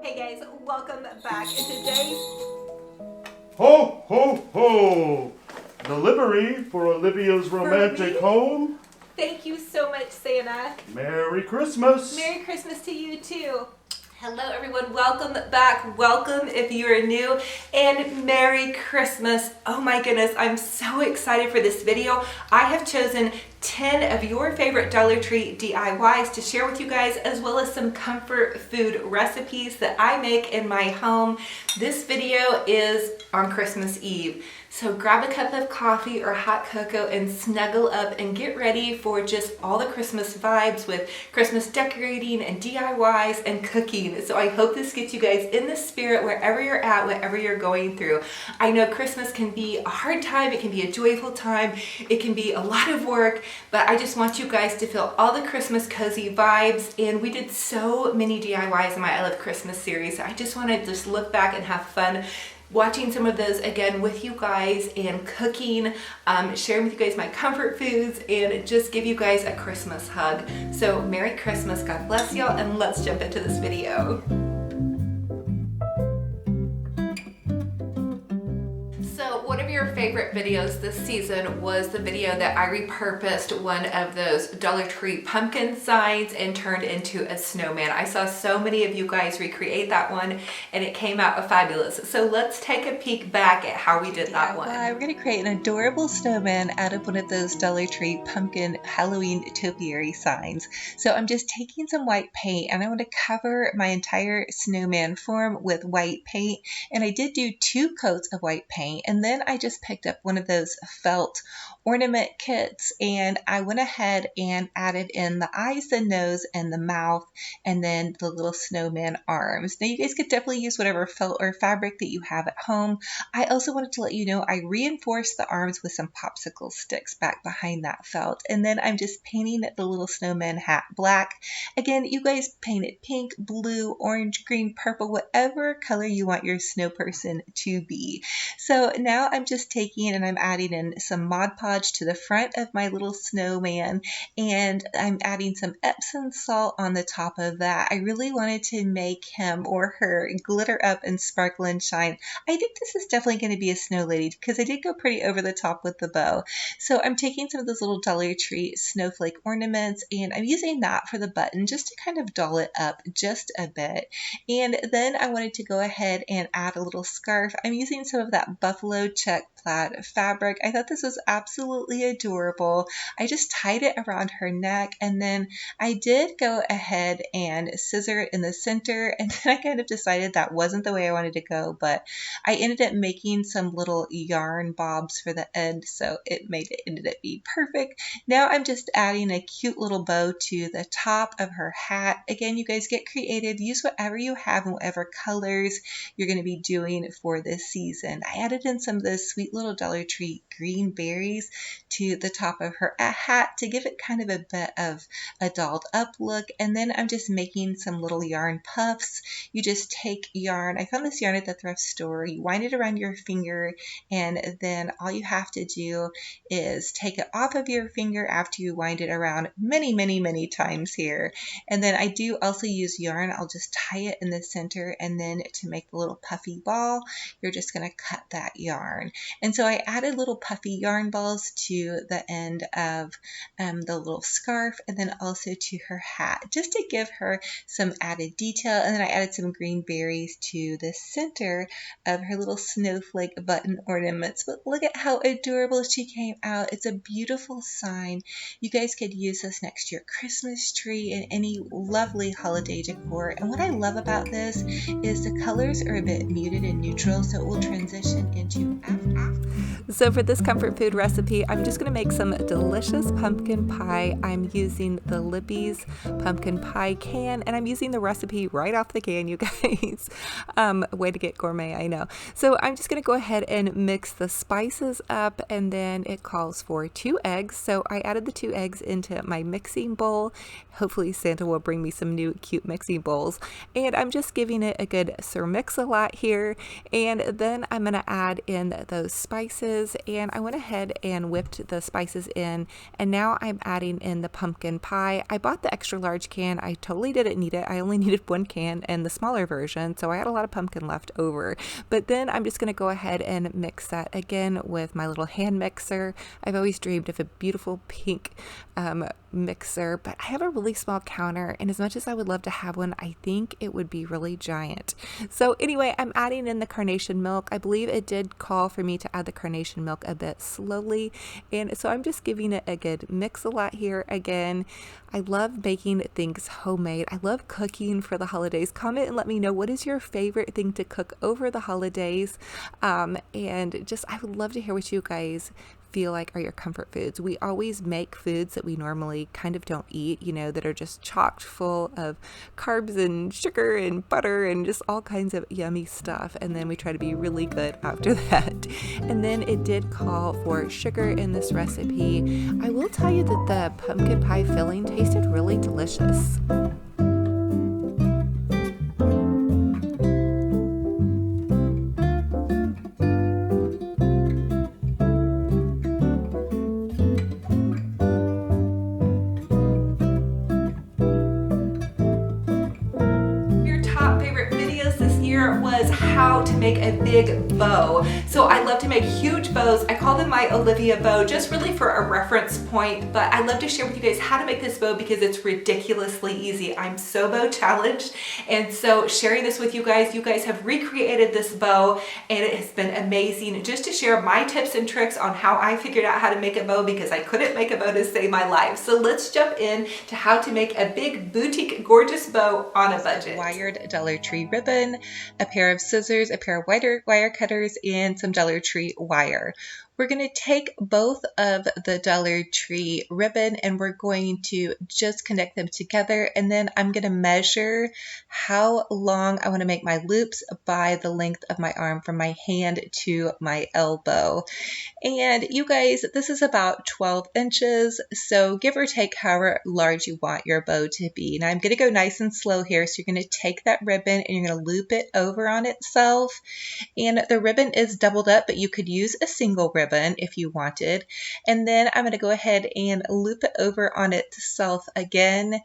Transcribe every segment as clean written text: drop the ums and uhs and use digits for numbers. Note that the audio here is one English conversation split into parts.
Hey guys, welcome back. And today's Ho, ho, ho! The livery for Olivia's romantic home. Thank you so much, Santa. Merry Christmas! Merry Christmas to you too. Hello everyone, welcome back. Welcome if you are new, and Merry Christmas. Oh my goodness, I'm so excited for this video. I have chosen 10 of your favorite Dollar Tree DIYs to share with you guys, as well as some comfort food recipes that I make in my home. This video is on Christmas Eve. So grab a cup of coffee or hot cocoa and snuggle up and get ready for just all the Christmas vibes with Christmas decorating and DIYs and cooking. So I hope this gets you guys in the spirit wherever you're at, whatever you're going through. I know Christmas can be a hard time, it can be a joyful time, it can be a lot of work, but I just want you guys to feel all the Christmas cozy vibes. And we did so many DIYs in my I Love Christmas series. I just want to just look back and have fun watching some of those again with you guys and cooking, sharing with you guys my comfort foods, and just give you guys a Christmas hug. So Merry Christmas, God bless y'all, and let's jump into this video. One of your favorite videos this season was the video that I repurposed one of those Dollar Tree pumpkin signs and turned into a snowman. I saw so many of you guys recreate that one and it came out fabulous. So let's take a peek back at how we did that one. We're going to create an adorable snowman out of one of those Dollar Tree pumpkin Halloween topiary signs. So I'm just taking some white paint and I want to cover my entire snowman form with white paint. And I did do 2 coats of white paint, and then I just picked up one of those felt ornament kits and I went ahead and added in the eyes, the nose, and the mouth, and then the little snowman arms. Now you guys could definitely use whatever felt or fabric that you have at home. I also wanted to let you know I reinforced the arms with some popsicle sticks back behind that felt, and then I'm just painting the little snowman hat black. Again, you guys paint it pink, blue, orange, green, purple, whatever color you want your snow person to be. So now I'm just taking and I'm adding in some Mod Podge to the front of my little snowman, and I'm adding some Epsom salt on the top of that. I really wanted to make him or her glitter up and sparkle and shine. I think this is definitely going to be a snow lady because I did go pretty over the top with the bow. So I'm taking some of those little Dollar Tree snowflake ornaments and I'm using that for the button just to kind of doll it up just a bit. And then I wanted to go ahead and add a little scarf. I'm using some of that buffalo check plaid fabric. I thought this was absolutely adorable. I just tied it around her neck, and then I did go ahead and scissor it in the center, and then I kind of decided that wasn't the way I wanted to go, but I ended up making some little yarn bobs for the end, so it ended up being perfect. Now I'm just adding a cute little bow to the top of her hat. Again, you guys get creative, use whatever you have and whatever colors you're going to be doing for this season. I added in some of those sweet little Dollar Tree green berries to the top of her hat to give it kind of a bit of a dolled up look. And then I'm just making some little yarn puffs. You just take yarn. I found this yarn at the thrift store. You wind it around your finger, and then all you have to do is take it off of your finger after you wind it around many times here. And then I do also use yarn. I'll just tie it in the center, and then to make the little puffy ball, you're just going to cut that yarn. And so I added little puffy yarn balls to the end of the little scarf, and then also to her hat, just to give her some added detail. And then I added some green berries to the center of her little snowflake button ornaments. But look at how adorable she came out. It's a beautiful sign. You guys could use this next to your Christmas tree and any lovely holiday decor. And what I love about this is the colors are a bit muted and neutral, so it will transition into after. So for this comfort food recipe, I'm just going to make some delicious pumpkin pie. I'm using the Libby's pumpkin pie can, and I'm using the recipe right off the can, you guys. Way to get gourmet, I know. So I'm just going to go ahead and mix the spices up, and then it calls for 2 eggs. So I added the 2 eggs into my mixing bowl. Hopefully Santa will bring me some new cute mixing bowls. And I'm just giving it a good Sir Mix-a-Lot here. And then I'm going to add in those spices, and I went ahead and whipped the spices in, and now I'm adding in the pumpkin pie. I bought the extra large can. I totally didn't need it. I only needed one can and the smaller version, so I had a lot of pumpkin left over. But then I'm just going to go ahead and mix that again with my little hand mixer. I've always dreamed of a beautiful pink mixer, but I have a really small counter, and as much as I would love to have one, I think it would be really giant. So anyway, I'm adding in the carnation milk. I believe it did call for me to add the carnation milk a bit slowly, and so I'm just giving it a good mix a lot here again. I love making things homemade. I love cooking for the holidays. Comment and let me know, what is your favorite thing to cook over the holidays? And just, I would love to hear what you guys feel like are your comfort foods. We always make foods that we normally kind of don't eat, you know, that are just chocked full of carbs and sugar and butter and just all kinds of yummy stuff, and then we try to be really good after that. And then it did call for sugar in this recipe. I will tell you that the pumpkin pie filling tasted really delicious. Was how to make a big bow. So I love to make huge bows. I call them my Olivia bow, just really for a reference point, but I love to share with you guys how to make this bow because it's ridiculously easy. I'm so bow challenged, and so sharing this with you guys have recreated this bow, and it has been amazing just to share my tips and tricks on how I figured out how to make a bow, because I couldn't make a bow to save my life. So let's jump in to how to make a big boutique gorgeous bow on a budget. Wired Dollar Tree ribbon, a pair of scissors, a pair of wire cutters, and some Dollar Tree wire. We're going to take both of the Dollar Tree ribbon and we're going to just connect them together, and then I'm going to measure how long I want to make my loops by the length of my arm from my hand to my elbow. And you guys, this is about 12 inches, so give or take however large you want your bow to be. Now I'm going to go nice and slow here, so you're going to take that ribbon and you're going to loop it over on itself. And the ribbon is doubled up, but you could use a single ribbon if you wanted. And then I'm going to go ahead and loop it over on itself again,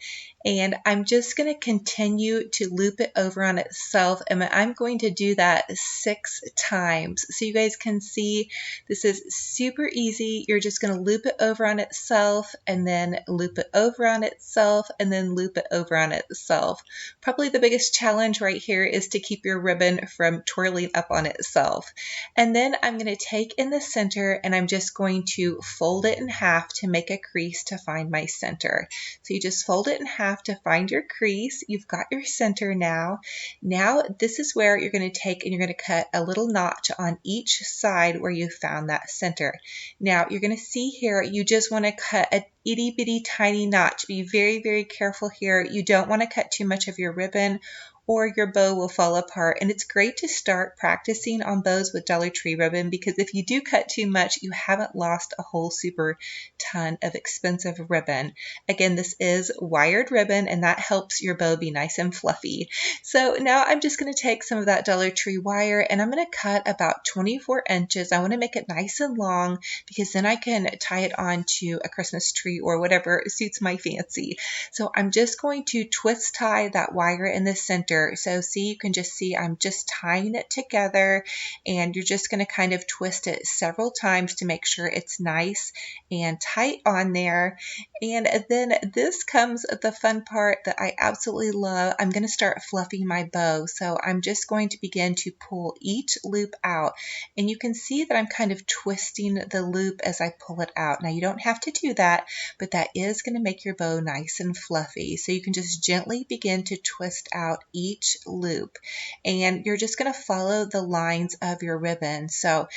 and I'm just going to continue to loop it over on itself, and I'm going to do that 6 times. So you guys can see this is super easy. You're just going to loop it over on itself, and then loop it over on itself, and then loop it over on itself. Probably the biggest challenge right here is to keep your ribbon from twirling up on itself. And then I'm going to take in the center, and I'm just going to fold it in half to make a crease to find my center. So you just fold it in half to find your crease. You've got your center now. Now this is where you're going to take and you're going to cut a little notch on each side where you found that center. Now you're going to see here, you just want to cut a itty bitty tiny notch. Be very, very careful here. You don't want to cut too much of your ribbon or your bow will fall apart. And it's great to start practicing on bows with Dollar Tree ribbon, because if you do cut too much, you haven't lost a whole super ton of expensive ribbon. Again, this is wired ribbon, and that helps your bow be nice and fluffy. So now I'm just going to take some of that Dollar Tree wire, and I'm going to cut about 24 inches. I want to make it nice and long, because then I can tie it on to a Christmas tree or whatever suits my fancy. So I'm just going to twist tie that wire in the center. So see, you can just see I'm just tying it together, and you're just going to kind of twist it several times to make sure it's nice and tight on there. And then this comes the fun part that I absolutely love. I'm going to start fluffing my bow. So I'm just going to begin to pull each loop out, and you can see that I'm kind of twisting the loop as I pull it out. Now you don't have to do that, but that is going to make your bow nice and fluffy. So you can just gently begin to twist out each loop, and you're just going to follow the lines of your ribbon. So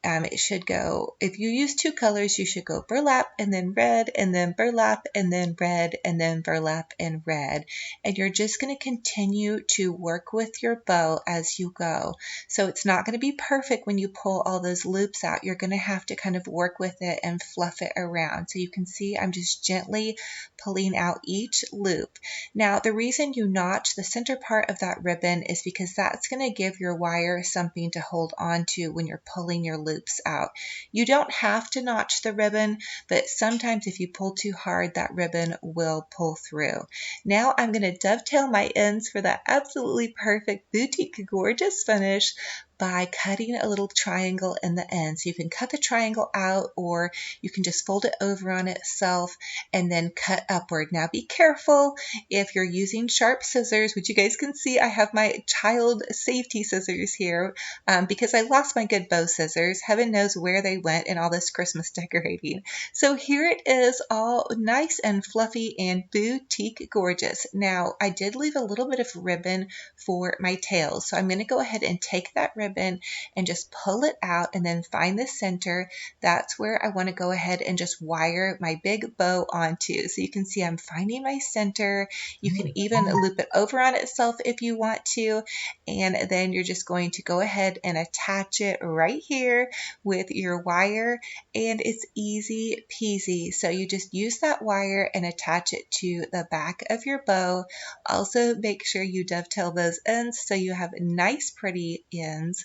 it should go, if you use 2 colors, you should go burlap and then red, and then burlap and then red, and then burlap and red. And you're just going to continue to work with your bow as you go. So it's not going to be perfect when you pull all those loops out. You're going to have to kind of work with it and fluff it around. So you can see I'm just gently pulling out each loop. Now the reason you notch the center part of that ribbon is because that's going to give your wire something to hold on to when you're pulling your loop loops out. You don't have to notch the ribbon, but sometimes if you pull too hard, that ribbon will pull through. Now I'm going to dovetail my ends for that absolutely perfect boutique gorgeous finish by cutting a little triangle in the end. So you can cut the triangle out, or you can just fold it over on itself and then cut upward. Now be careful if you're using sharp scissors, which you guys can see I have my child safety scissors here because I lost my good bow scissors. Heaven knows where they went in all this Christmas decorating. So here it is, all nice and fluffy and boutique gorgeous. Now I did leave a little bit of ribbon for my tails, so I'm going to go ahead and take that ribbon and just pull it out and then find the center. That's where I want to go ahead and just wire my big bow onto. So you can see I'm finding my center. You can even loop it over on itself if you want to, and then you're just going to go ahead and attach it right here with your wire, and it's easy peasy. So you just use that wire and attach it to the back of your bow. Also make sure you dovetail those ends so you have nice pretty ends,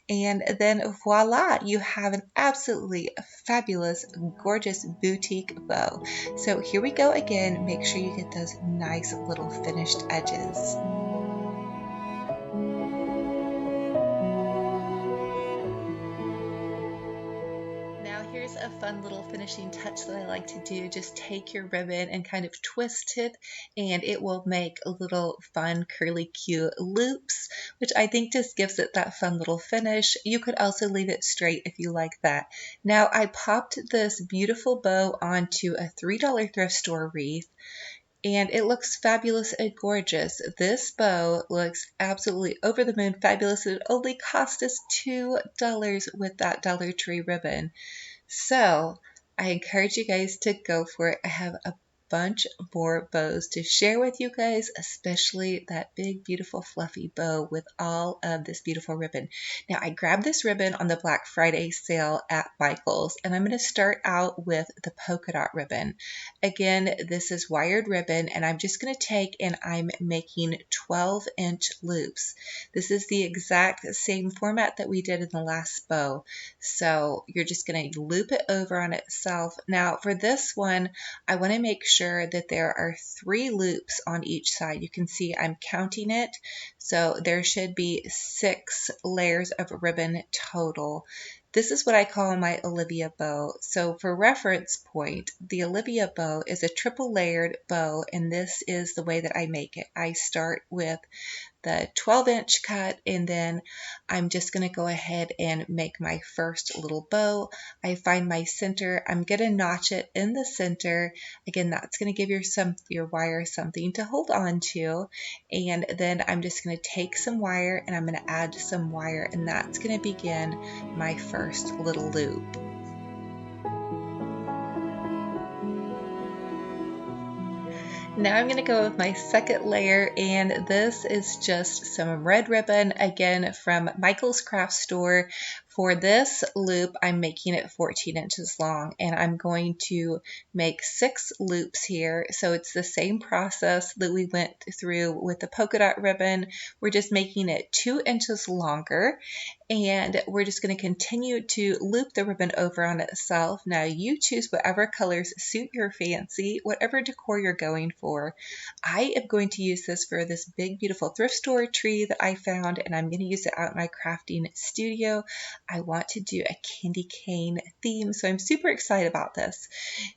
and then voila, you have an absolutely fabulous gorgeous boutique bow. So here we go again. Make sure you get those nice little finished edges. Here's a fun little finishing touch that I like to do. Just take your ribbon and kind of twist it, and it will make little fun curly cute loops, which I think just gives it that fun little finish. You could also leave it straight if you like that. Now I popped this beautiful bow onto a $3 thrift store wreath, and it looks fabulous and gorgeous. This bow looks absolutely over the moon fabulous. It only cost us $2 with that Dollar Tree ribbon. So I encourage you guys to go for it. I have a bunch more bows to share with you guys, especially that big, beautiful, fluffy bow with all of this beautiful ribbon. Now, I grabbed this ribbon on the Black Friday sale at Michael's, and I'm going to start out with the polka dot ribbon. Again, this is wired ribbon, and I'm just going to take and I'm making 12-inch loops. This is the exact same format that we did in the last bow. So you're just going to loop it over on itself. Now, for this one, I want to make sure that there are 3 loops on each side. You can see I'm counting it, so there should be 6 layers of ribbon total. This is what I call my Olivia bow. So for reference point, the Olivia bow is a triple layered bow, and this is the way that I make it. I start with the 12-inch cut, and then I'm just going to go ahead and make my first little bow. I find my center. I'm going to notch it in the center. Again, that's going to give your wire something to hold on to, and then I'm just going to take some wire and I'm going to add some wire, and that's going to begin my first little loop. Now I'm going to go with my second layer, and this is just some red ribbon, again from Michael's craft store. For this loop, I'm making it 14 inches long, and I'm going to make 6 loops here. So it's the same process that we went through with the polka dot ribbon. We're just making it 2 inches longer, and we're just going to continue to loop the ribbon over on itself. Now you choose whatever colors suit your fancy, whatever decor you're going for. I am going to use this for this big beautiful thrift store tree that I found, and I'm going to use it out in my crafting studio. I want to do a candy cane theme, so I'm super excited about this.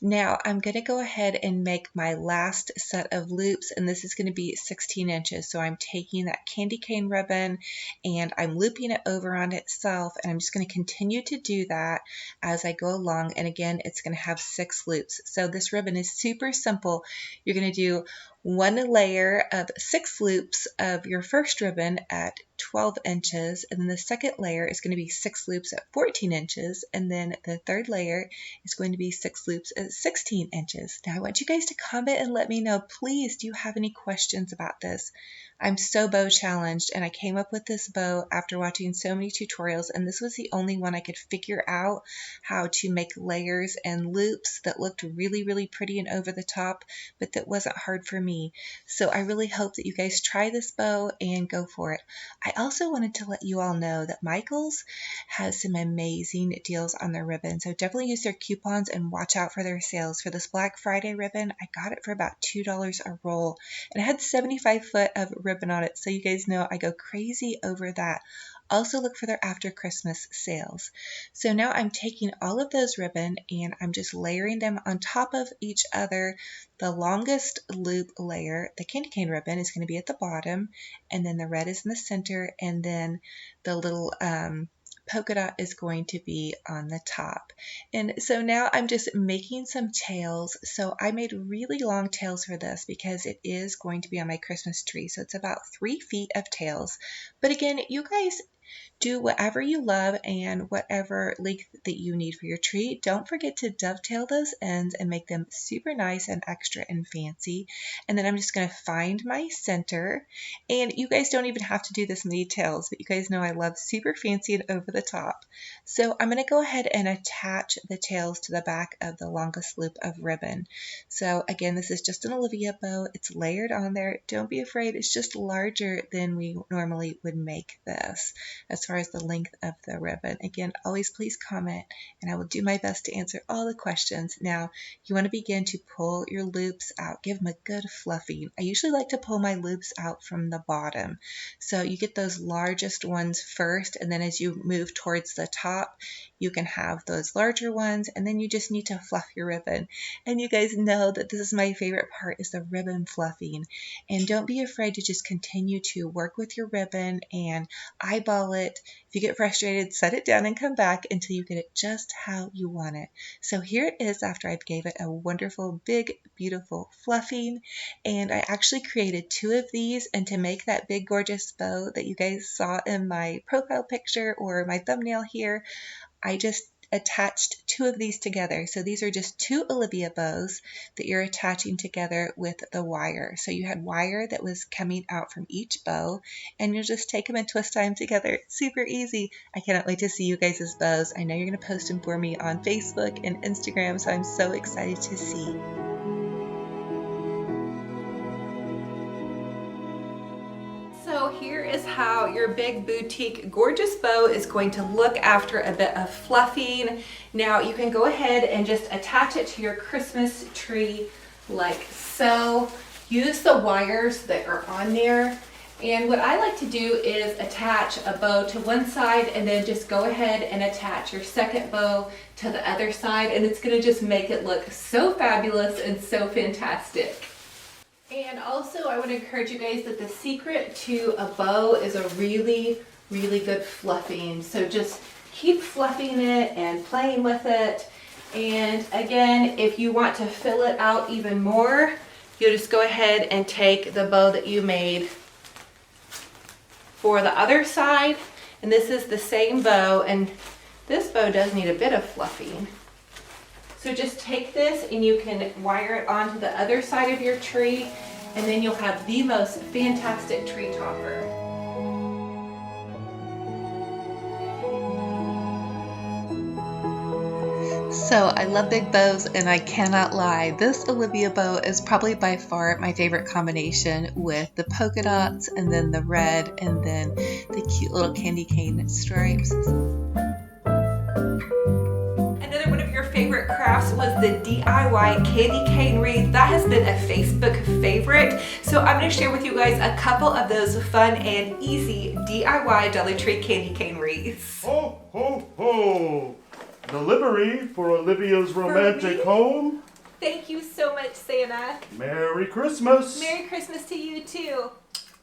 Now I'm going to go ahead and make my last set of loops, and this is going to be 16 inches. So I'm taking that candy cane ribbon and I'm looping it over on itself, and I'm just going to continue to do that as I go along. And again, it's going to have 6 loops. So this ribbon is super simple. You're going to do 1 layer of 6 loops of your first ribbon at 12 inches, and then the second layer is going to be 6 loops at 14 inches, and then the third layer is going to be 6 loops at 16 inches. Now I want you guys to comment and let me know, please, do you have any questions about this? I'm so bow challenged, and I came up with this bow after watching so many tutorials, and this was the only one I could figure out how to make layers and loops that looked really, really pretty and over the top, but that wasn't hard for me me. So I really hope that you guys try this bow and go for it. I also wanted to let you all know that Michaels has some amazing deals on their ribbon. So definitely use their coupons and watch out for their sales. For this Black Friday ribbon, I got it for about $2 a roll. And it had 75 foot of ribbon on it. So you guys know I go crazy over that. Also look for their after Christmas sales. So now I'm taking all of those ribbon and I'm just layering them on top of each other. The longest loop layer, the candy cane ribbon, is going to be at the bottom, and then the red is in the center, and then the little polka dot is going to be on the top. And so now I'm just making some tails. So I made really long tails for this because it is going to be on my Christmas tree. So it's about 3 feet of tails. But again, you guys do whatever you love and whatever length that you need for your tree. Don't forget to dovetail those ends and make them super nice and extra and fancy. And then I'm just going to find my center. And you guys don't even have to do this many tails, but you guys know I love super fancy and over the top. So I'm going to go ahead and attach the tails to the back of the longest loop of ribbon. So again, this is just an Olivia bow. It's layered on there. Don't be afraid. It's just larger than we normally would make this as far as the length of the ribbon. Again, always please comment and I will do my best to answer all the questions. Now, you want to begin to pull your loops out. Give them a good fluffing. I usually like to pull my loops out from the bottom. So you get those largest ones first, and then as you move towards the top, you can have those larger ones, and then you just need to fluff your ribbon. And you guys know that this is my favorite part, is the ribbon fluffing. And don't be afraid to just continue to work with your ribbon and eyeball it. If you get frustrated, set it down and come back until you get it just how you want it. So here it is after I gave it a wonderful, big, beautiful fluffing. And I actually created 2 of these, and to make that big, gorgeous bow that you guys saw in my profile picture or my thumbnail here, I just attached 2 of these together. So these are just 2 Olivia bows that you're attaching together with the wire. So you had wire that was coming out from each bow, and you'll just take them and twist them together. It's super easy. I cannot wait to see you guys' bows. I know you're going to post them for me on Facebook and Instagram, so I'm so excited to see. So here is how your big boutique gorgeous bow is going to look after a bit of fluffing. Now you can go ahead and just attach it to your Christmas tree like so. Use the wires that are on there. And what I like to do is attach a bow to one side and then just go ahead and attach your second bow to the other side, and it's going to just make it look so fabulous and so fantastic. And also I would encourage you guys that the secret to a bow is a really, really good fluffing. So just keep fluffing it and playing with it. And again, if you want to fill it out even more, you'll just go ahead and take the bow that you made for the other side. And this is the same bow, and this bow does need a bit of fluffing. So just take this and you can wire it onto the other side of your tree, and then you'll have the most fantastic tree topper. So I love big bows, and I cannot lie, this Olivia bow is probably by far my favorite combination, with the polka dots and then the red and then the cute little candy cane stripes. Another one of your favorite crafts was the DIY candy cane wreath. That has been a Facebook favorite. So I'm going to share with you guys a couple of those fun and easy DIY Dollar Tree candy cane wreaths. Ho, ho, ho! The livery for Olivia's romantic home. Thank you so much, Santa. Merry Christmas! Merry Christmas to you too.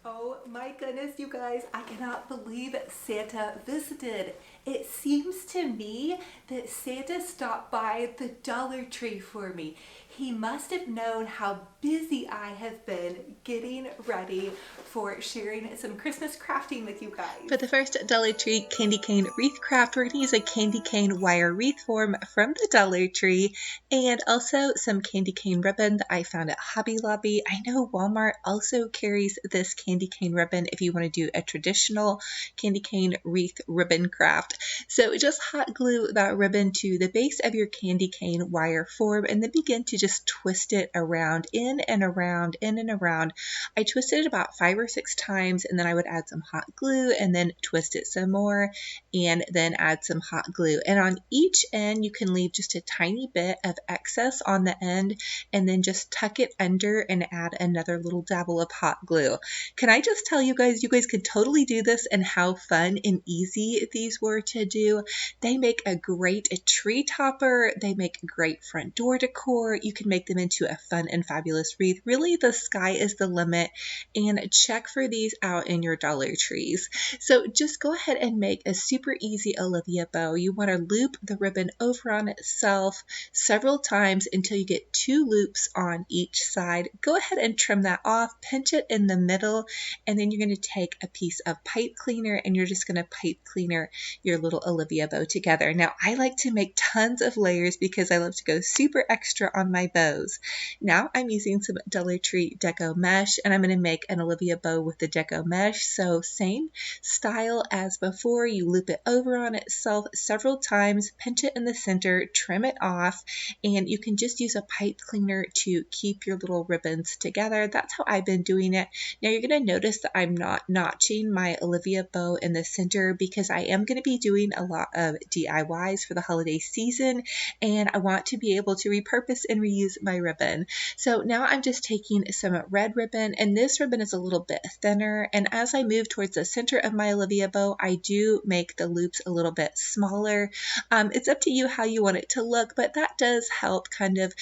Oh my goodness, you guys, I cannot believe Santa visited. It seems to me that Santa stopped by the Dollar Tree for me. He must have known how busy I have been getting ready for sharing some Christmas crafting with you guys. For the first Dollar Tree candy cane wreath craft, we're going to use a candy cane wire wreath form from the Dollar Tree, and also some candy cane ribbon that I found at Hobby Lobby. I know Walmart also carries this candy cane ribbon if you want to do a traditional candy cane wreath ribbon craft. So just hot glue that ribbon to the base of your candy cane wire form, and then begin to just just twist it around, in and around, in and around. I twisted it about 5 or 6 times, and then I would add some hot glue and then twist it some more and then add some hot glue. And on each end, you can leave just a tiny bit of excess on the end and then just tuck it under and add another little dabble of hot glue. Can I just tell you guys could totally do this, and how fun and easy these were to do. They make a great tree topper. They make great front door decor. You can make them into a fun and fabulous wreath. Really, the sky is the limit, and check for these out in your Dollar Trees. So just go ahead and make a super easy Olivia bow. You want to loop the ribbon over on itself several times until you get 2 loops on each side. Go ahead and trim that off, pinch it in the middle, and then you're going to take a piece of pipe cleaner and you're just going to pipe cleaner your little Olivia bow together. Now, I like to make tons of layers because I love to go super extra on my bows. Now I'm using some Dollar Tree Deco mesh, and I'm going to make an Olivia bow with the Deco mesh. So same style as before, you loop it over on itself several times, pinch it in the center, trim it off, and you can just use a pipe cleaner to keep your little ribbons together. That's how I've been doing it. Now you're going to notice that I'm not notching my Olivia bow in the center because I am going to be doing a lot of DIYs for the holiday season, and I want to be able to repurpose and reuse my ribbon. So now I'm just taking some red ribbon, and this ribbon is a little bit thinner, and as I move towards the center of my Olivia bow, I do make the loops a little bit smaller. It's up to you how you want it to look, but that does help kind of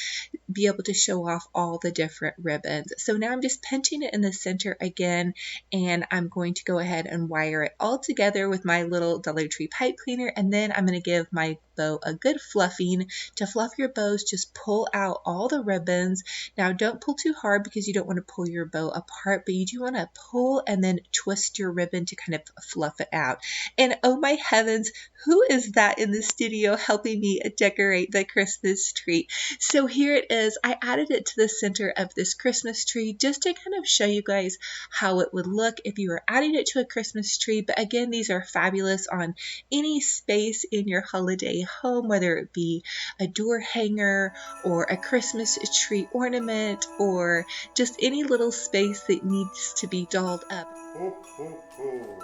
be able to show off all the different ribbons. So now I'm just pinching it in the center again, and I'm going to go ahead and wire it all together with my little Dollar Tree pipe cleaner, and then I'm going to give my bow a good fluffing. To fluff your bows, just pull out all the ribbons. Now don't pull too hard because you don't want to pull your bow apart, but you do want to pull and then twist your ribbon to kind of fluff it out. And oh my heavens, who is that in the studio helping me decorate the Christmas tree? So here it is. I added it to the center of this Christmas tree just to kind of show you guys how it would look if you were adding it to a Christmas tree. But again, these are fabulous on any space in your holiday home, whether it be a door hanger or a Christmas tree ornament or just any little space that needs to be dolled up. Ho, ho, ho.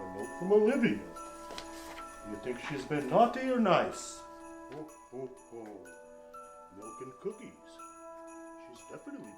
A note from Olivia. Do you think she's been naughty or nice? Ho, ho, ho. Milk and cookies. She's definitely been nice.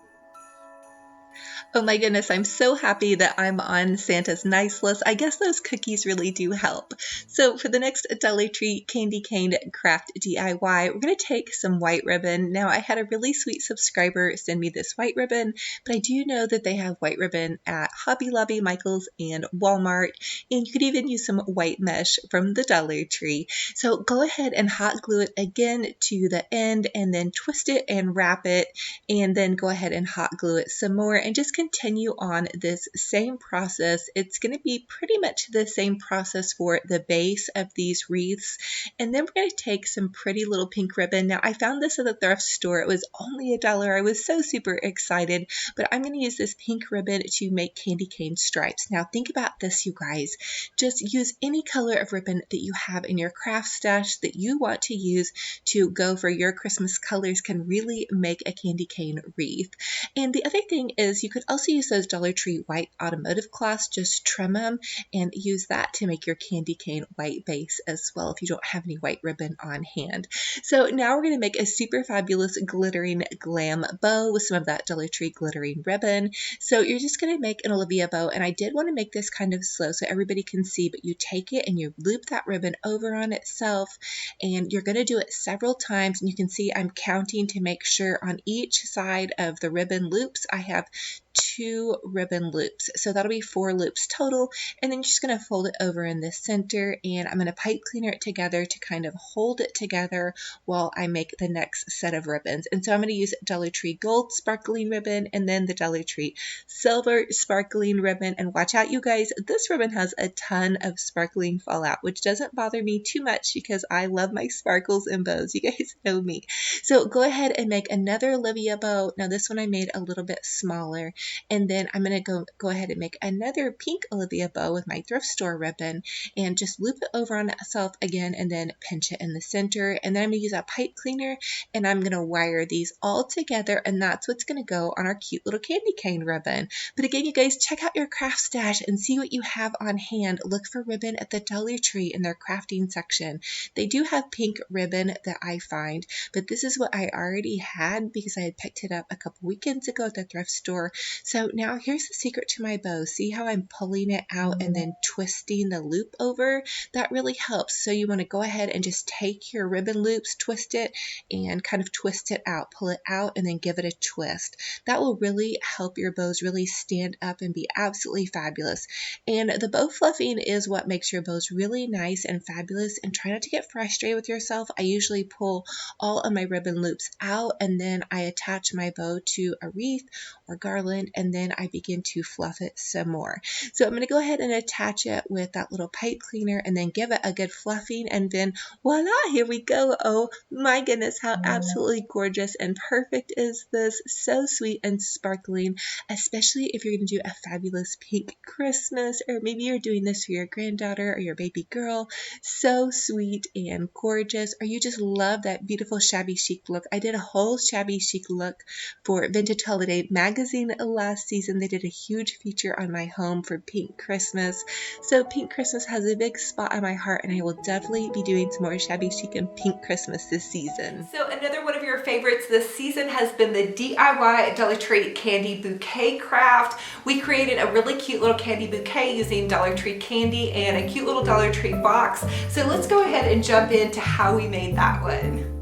Oh my goodness, I'm so happy that I'm on Santa's nice list. I guess those cookies really do help. So for the next Dollar Tree Candy Cane Craft DIY, we're going to take some white ribbon. Now, I had a really sweet subscriber send me this white ribbon, but I do know that they have white ribbon at Hobby Lobby, Michael's, and Walmart, and you could even use some white mesh from the Dollar Tree. So go ahead and hot glue it again to the end, and then twist it and wrap it, and then go ahead and hot glue it some more, and just continue on this same process. It's going to be pretty much the same process for the base of these wreaths. And then we're going to take some pretty little pink ribbon. Now, I found this at the thrift store. It was only $1. I was so super excited, but I'm going to use this pink ribbon to make candy cane stripes. Now, think about this, you guys. Just use any color of ribbon that you have in your craft stash that you want to use to go for your Christmas colors can really make a candy cane wreath. And the other thing is you could also use those Dollar Tree white automotive cloths, just trim them and use that to make your candy cane white base as well if you don't have any white ribbon on hand. So now we're going to make a super fabulous glittering glam bow with some of that Dollar Tree glittering ribbon. So you're just going to make an Olivia bow, and I did want to make this kind of slow so everybody can see, but you take it and you loop that ribbon over on itself, and you're going to do it several times, and you can see I'm counting to make sure on each side of the ribbon loops I have 2 ribbon loops. So that'll be 4 loops total, and then you're just going to fold it over in the center, and I'm going to pipe cleaner it together to kind of hold it together while I make the next set of ribbons. And so I'm going to use Dollar Tree gold sparkling ribbon and then the Dollar Tree silver sparkling ribbon. And watch out, you guys, this ribbon has a ton of sparkling fallout, which doesn't bother me too much because I love my sparkles and bows. You guys know me. So go ahead and make another Olivia bow. Now this one I made a little bit smaller, And then I'm going to go ahead and make another pink Olivia bow with my thrift store ribbon and just loop it over on itself again and then pinch it in the center. And then I'm going to use a pipe cleaner and I'm going to wire these all together, and that's what's going to go on our cute little candy cane ribbon. But again, you guys, check out your craft stash and see what you have on hand. Look for ribbon at the Dollar Tree in their crafting section. They do have pink ribbon that I find, but this is what I already had because I had picked it up a couple weekends ago at the thrift store. So now here's the secret to my bow. See how I'm pulling it out and then twisting the loop over? That really helps. So you want to go ahead and just take your ribbon loops, twist it, and kind of twist it out, pull it out, and then give it a twist. That will really help your bows really stand up and be absolutely fabulous. And the bow fluffing is what makes your bows really nice and fabulous. And try not to get frustrated with yourself. I usually pull all of my ribbon loops out and then I attach my bow to a wreath or garland, and then I begin to fluff it some more. So I'm going to go ahead and attach it with that little pipe cleaner and then give it a good fluffing, and then voila, here we go. Oh my goodness, how absolutely gorgeous and perfect is this? So sweet and sparkling, especially if you're going to do a fabulous pink Christmas, or maybe you're doing this for your granddaughter or your baby girl. So sweet and gorgeous, or you just love that beautiful shabby chic look. I did a whole shabby chic look for Vintage Holiday magazine last season. They did a huge feature on my home for Pink Christmas. So Pink Christmas has a big spot on my heart, and I will definitely be doing some more shabby chic and Pink Christmas this season. So another one of your favorites this season has been the DIY Dollar Tree candy bouquet craft. We created a really cute little candy bouquet using Dollar Tree candy and a cute little Dollar Tree box. So let's go ahead and jump into how we made that one.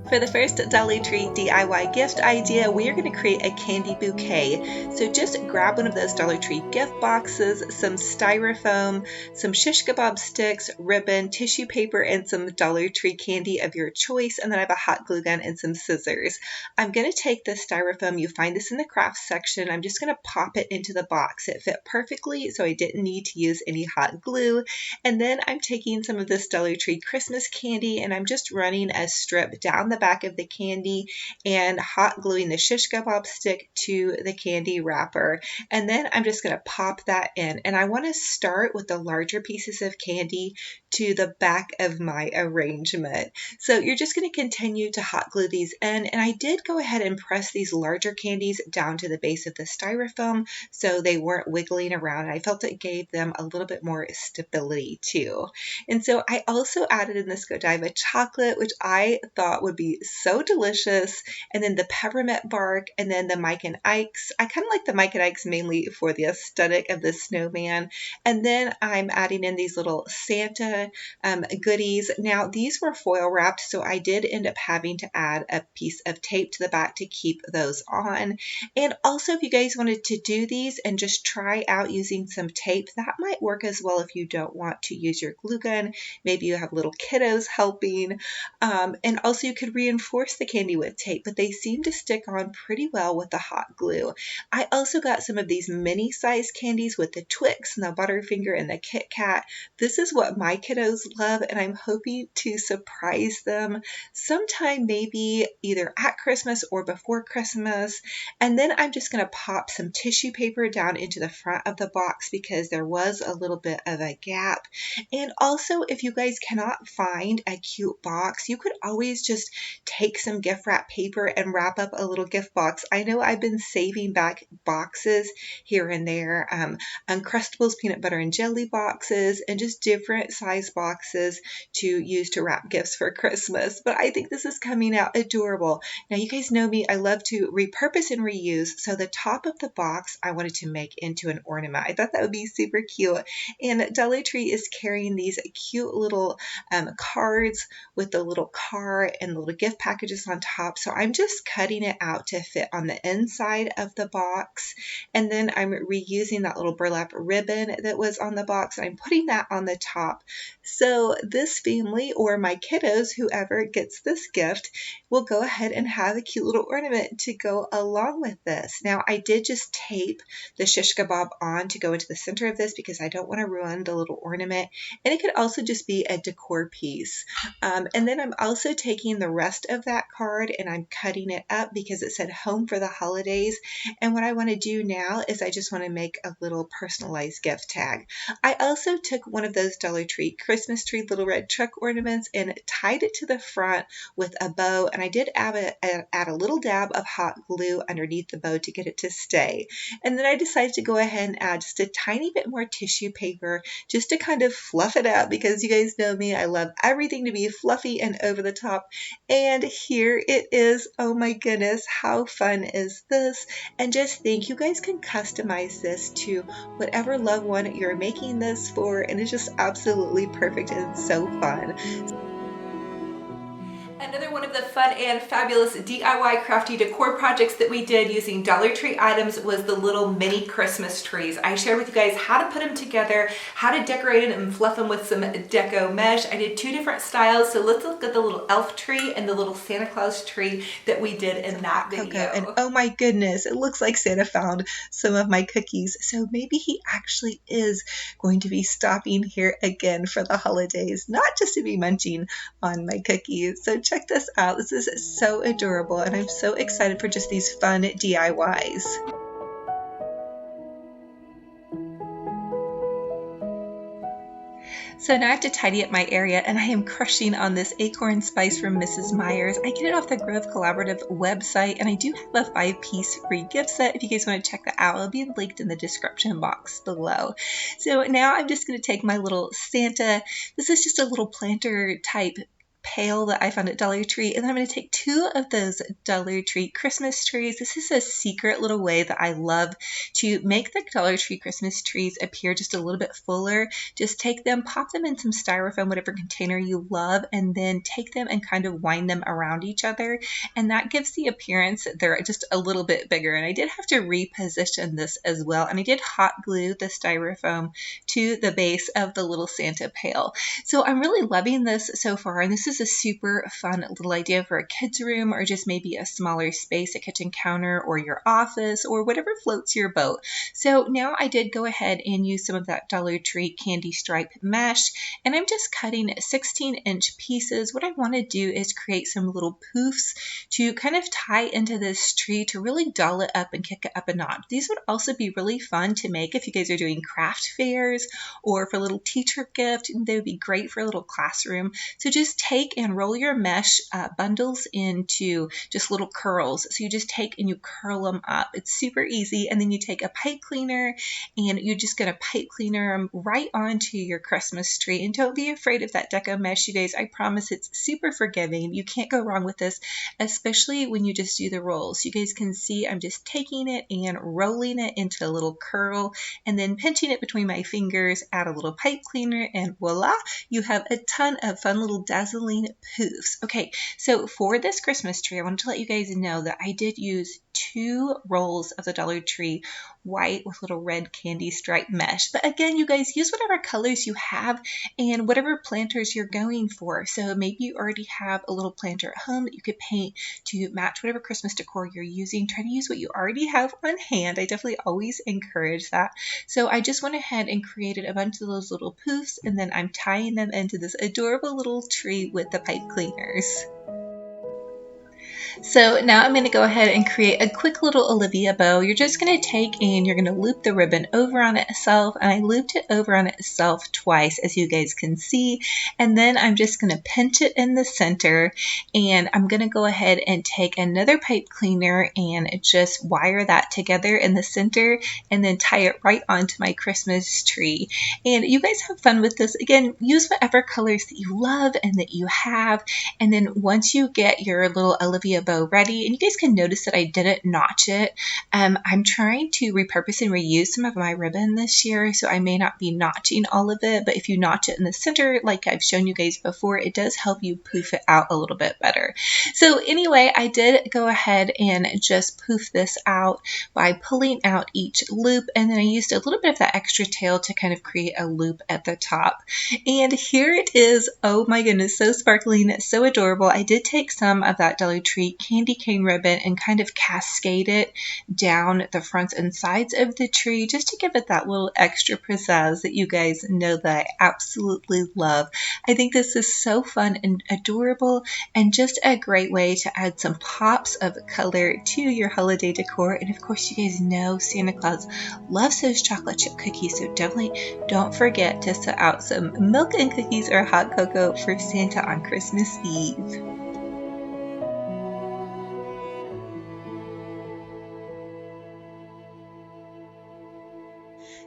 For the first Dollar Tree DIY gift idea, we are going to create a candy bouquet. So just grab one of those Dollar Tree gift boxes, some styrofoam, some shish kebab sticks, ribbon, tissue paper, and some Dollar Tree candy of your choice. And then I have a hot glue gun and some scissors. I'm going to take the styrofoam. You find this in the crafts section. I'm just going to pop it into the box. It fit perfectly, so I didn't need to use any hot glue. And then I'm taking some of this Dollar Tree Christmas candy, and I'm just running a strip down the back of the candy and hot gluing the shish kebab stick to the candy wrapper. And then I'm just going to pop that in. And I want to start with the larger pieces of candy to the back of my arrangement. So you're just going to continue to hot glue these in. And I did go ahead and press these larger candies down to the base of the styrofoam so they weren't wiggling around. I felt it gave them a little bit more stability too. And so I also added in this Godiva chocolate, which I thought would be so delicious, and then the peppermint bark, and then the Mike and Ike's. I kind of like the Mike and Ike's mainly for the aesthetic of the snowman. And then I'm adding in these little Santa goodies. Now these were foil wrapped, so I did end up having to add a piece of tape to the back to keep those on. And also, if you guys wanted to do these and just try out using some tape, that might work as well if you don't want to use your glue gun. Maybe you have little kiddos helping. And also you could reinforce the candy with tape, but they seem to stick on pretty well with the hot glue. I also got some of these mini size candies with the Twix and the Butterfinger and the Kit Kat. This is what my kiddos love, and I'm hoping to surprise them sometime, maybe either at Christmas or before Christmas. And then I'm just going to pop some tissue paper down into the front of the box because there was a little bit of a gap. And also, if you guys cannot find a cute box, you could always just take some gift wrap paper and wrap up a little gift box. I know I've been saving back boxes here and there, Uncrustables peanut butter and jelly boxes, and just different size boxes to use to wrap gifts for Christmas. But I think this is coming out adorable. Now you guys know me, I love to repurpose and reuse. So the top of the box I wanted to make into an ornament. I thought that would be super cute. And Dollar Tree is carrying these cute little cards with the little car and the little gift packages on top. So I'm just cutting it out to fit on the inside of the box. And then I'm reusing that little burlap ribbon that was on the box. I'm putting that on the top So this family, or my kiddos, whoever gets this gift, will go ahead and have a cute little ornament to go along with this. Now I did just tape the shish kebab on to go into the center of this because I don't want to ruin the little ornament, and it could also just be a decor piece. And then I'm also taking the rest of that card and I'm cutting it up because it said home for the holidays, and what I want to do now is I just want to make a little personalized gift tag. I also took one of those Dollar Tree Christmas tree little red truck ornaments and tied it to the front with a bow, and I did add a little dab of hot glue underneath the bow to get it to stay. And then I decided to go ahead and add just a tiny bit more tissue paper just to kind of fluff it up, because you guys know me, I love everything to be fluffy and over the top. And here it is. Oh my goodness, how fun is this? And just think, you guys can customize this to whatever loved one you're making this for, and it's just absolutely perfect and so fun. Another one of the fun and fabulous DIY crafty decor projects that we did using Dollar Tree items was the little mini Christmas trees. I shared with you guys how to put them together, how to decorate them and fluff them with some deco mesh. I did 2 different styles, so let's look at the little elf tree and the little Santa Claus tree that we did in that video. And oh my goodness, it looks like Santa found some of my cookies, so maybe he actually is going to be stopping here again for the holidays, not just to be munching on my cookies. So check this out. This is so adorable, and I'm so excited for just these fun DIYs. So now I have to tidy up my area, and I am crushing on this acorn spice from Mrs. Meyer's. I get it off the Grove Collaborative website, and I do have a 5-piece free gift set. If you guys want to check that out, it'll be linked in the description box below. So now I'm just going to take my little Santa. This is just a little planter type pail that I found at Dollar Tree, and then I'm going to take 2 of those Dollar Tree Christmas trees. This is a secret little way that I love to make the Dollar Tree Christmas trees appear just a little bit fuller. Just take them, pop them in some styrofoam, whatever container you love, and then take them and kind of wind them around each other, and that gives the appearance that they're just a little bit bigger. And I did have to reposition this as well, and I did hot glue the styrofoam to the base of the little Santa pail. So I'm really loving this so far, and this is a super fun little idea for a kid's room, or just maybe a smaller space, a kitchen counter, or your office, or whatever floats your boat. So now I did go ahead and use some of that Dollar Tree candy stripe mesh, and I'm just cutting 16-inch pieces. What I want to do is create some little poofs to kind of tie into this tree to really doll it up and kick it up a notch. These would also be really fun to make if you guys are doing craft fairs or for a little teacher gift. They would be great for a little classroom. So just take and roll your mesh bundles into just little curls. So you just take and you curl them up. It's super easy. And then you take a pipe cleaner and you're just going to pipe cleaner them right onto your Christmas tree. And don't be afraid of that deco mesh, you guys. I promise it's super forgiving. You can't go wrong with this, especially when you just do the rolls. You guys can see I'm just taking it and rolling it into a little curl and then pinching it between my fingers, add a little pipe cleaner, and voila, you have a ton of fun little dazzling poofs. Okay, so for this Christmas tree, I wanted to let you guys know that I did use 2 rolls of the Dollar Tree white with little red candy stripe mesh. But again, you guys, use whatever colors you have and whatever planters you're going for. So maybe you already have a little planter at home that you could paint to match whatever Christmas decor you're using. Try to use what you already have on hand. I definitely always encourage that. So I just went ahead and created a bunch of those little poofs, and then I'm tying them into this adorable little tree with the pipe cleaners. So now I'm going to go ahead and create a quick little Olivia bow. You're just going to take and you're going to loop the ribbon over on itself, and I looped it over on itself twice, as you guys can see, and then I'm just going to pinch it in the center, and I'm going to go ahead and take another pipe cleaner and just wire that together in the center and then tie it right onto my Christmas tree. And you guys have fun with this. Again, use whatever colors that you love and that you have, and then once you get your little Olivia Olivia bow ready, and you guys can notice that I didn't notch it. I'm trying to repurpose and reuse some of my ribbon this year, so I may not be notching all of it, but if you notch it in the center like I've shown you guys before, it does help you poof it out a little bit better. So anyway, I did go ahead and just poof this out by pulling out each loop, and then I used a little bit of that extra tail to kind of create a loop at the top. And here it is. Oh my goodness, so sparkling, so adorable. I did take some of that Dollar Tree candy cane ribbon and kind of cascade it down the fronts and sides of the tree just to give it that little extra pizzazz that you guys know that I absolutely love. I think this is so fun and adorable, and just a great way to add some pops of color to your holiday decor. And of course, you guys know Santa Claus loves those chocolate chip cookies, so definitely don't forget to set out some milk and cookies or hot cocoa for Santa on Christmas Eve.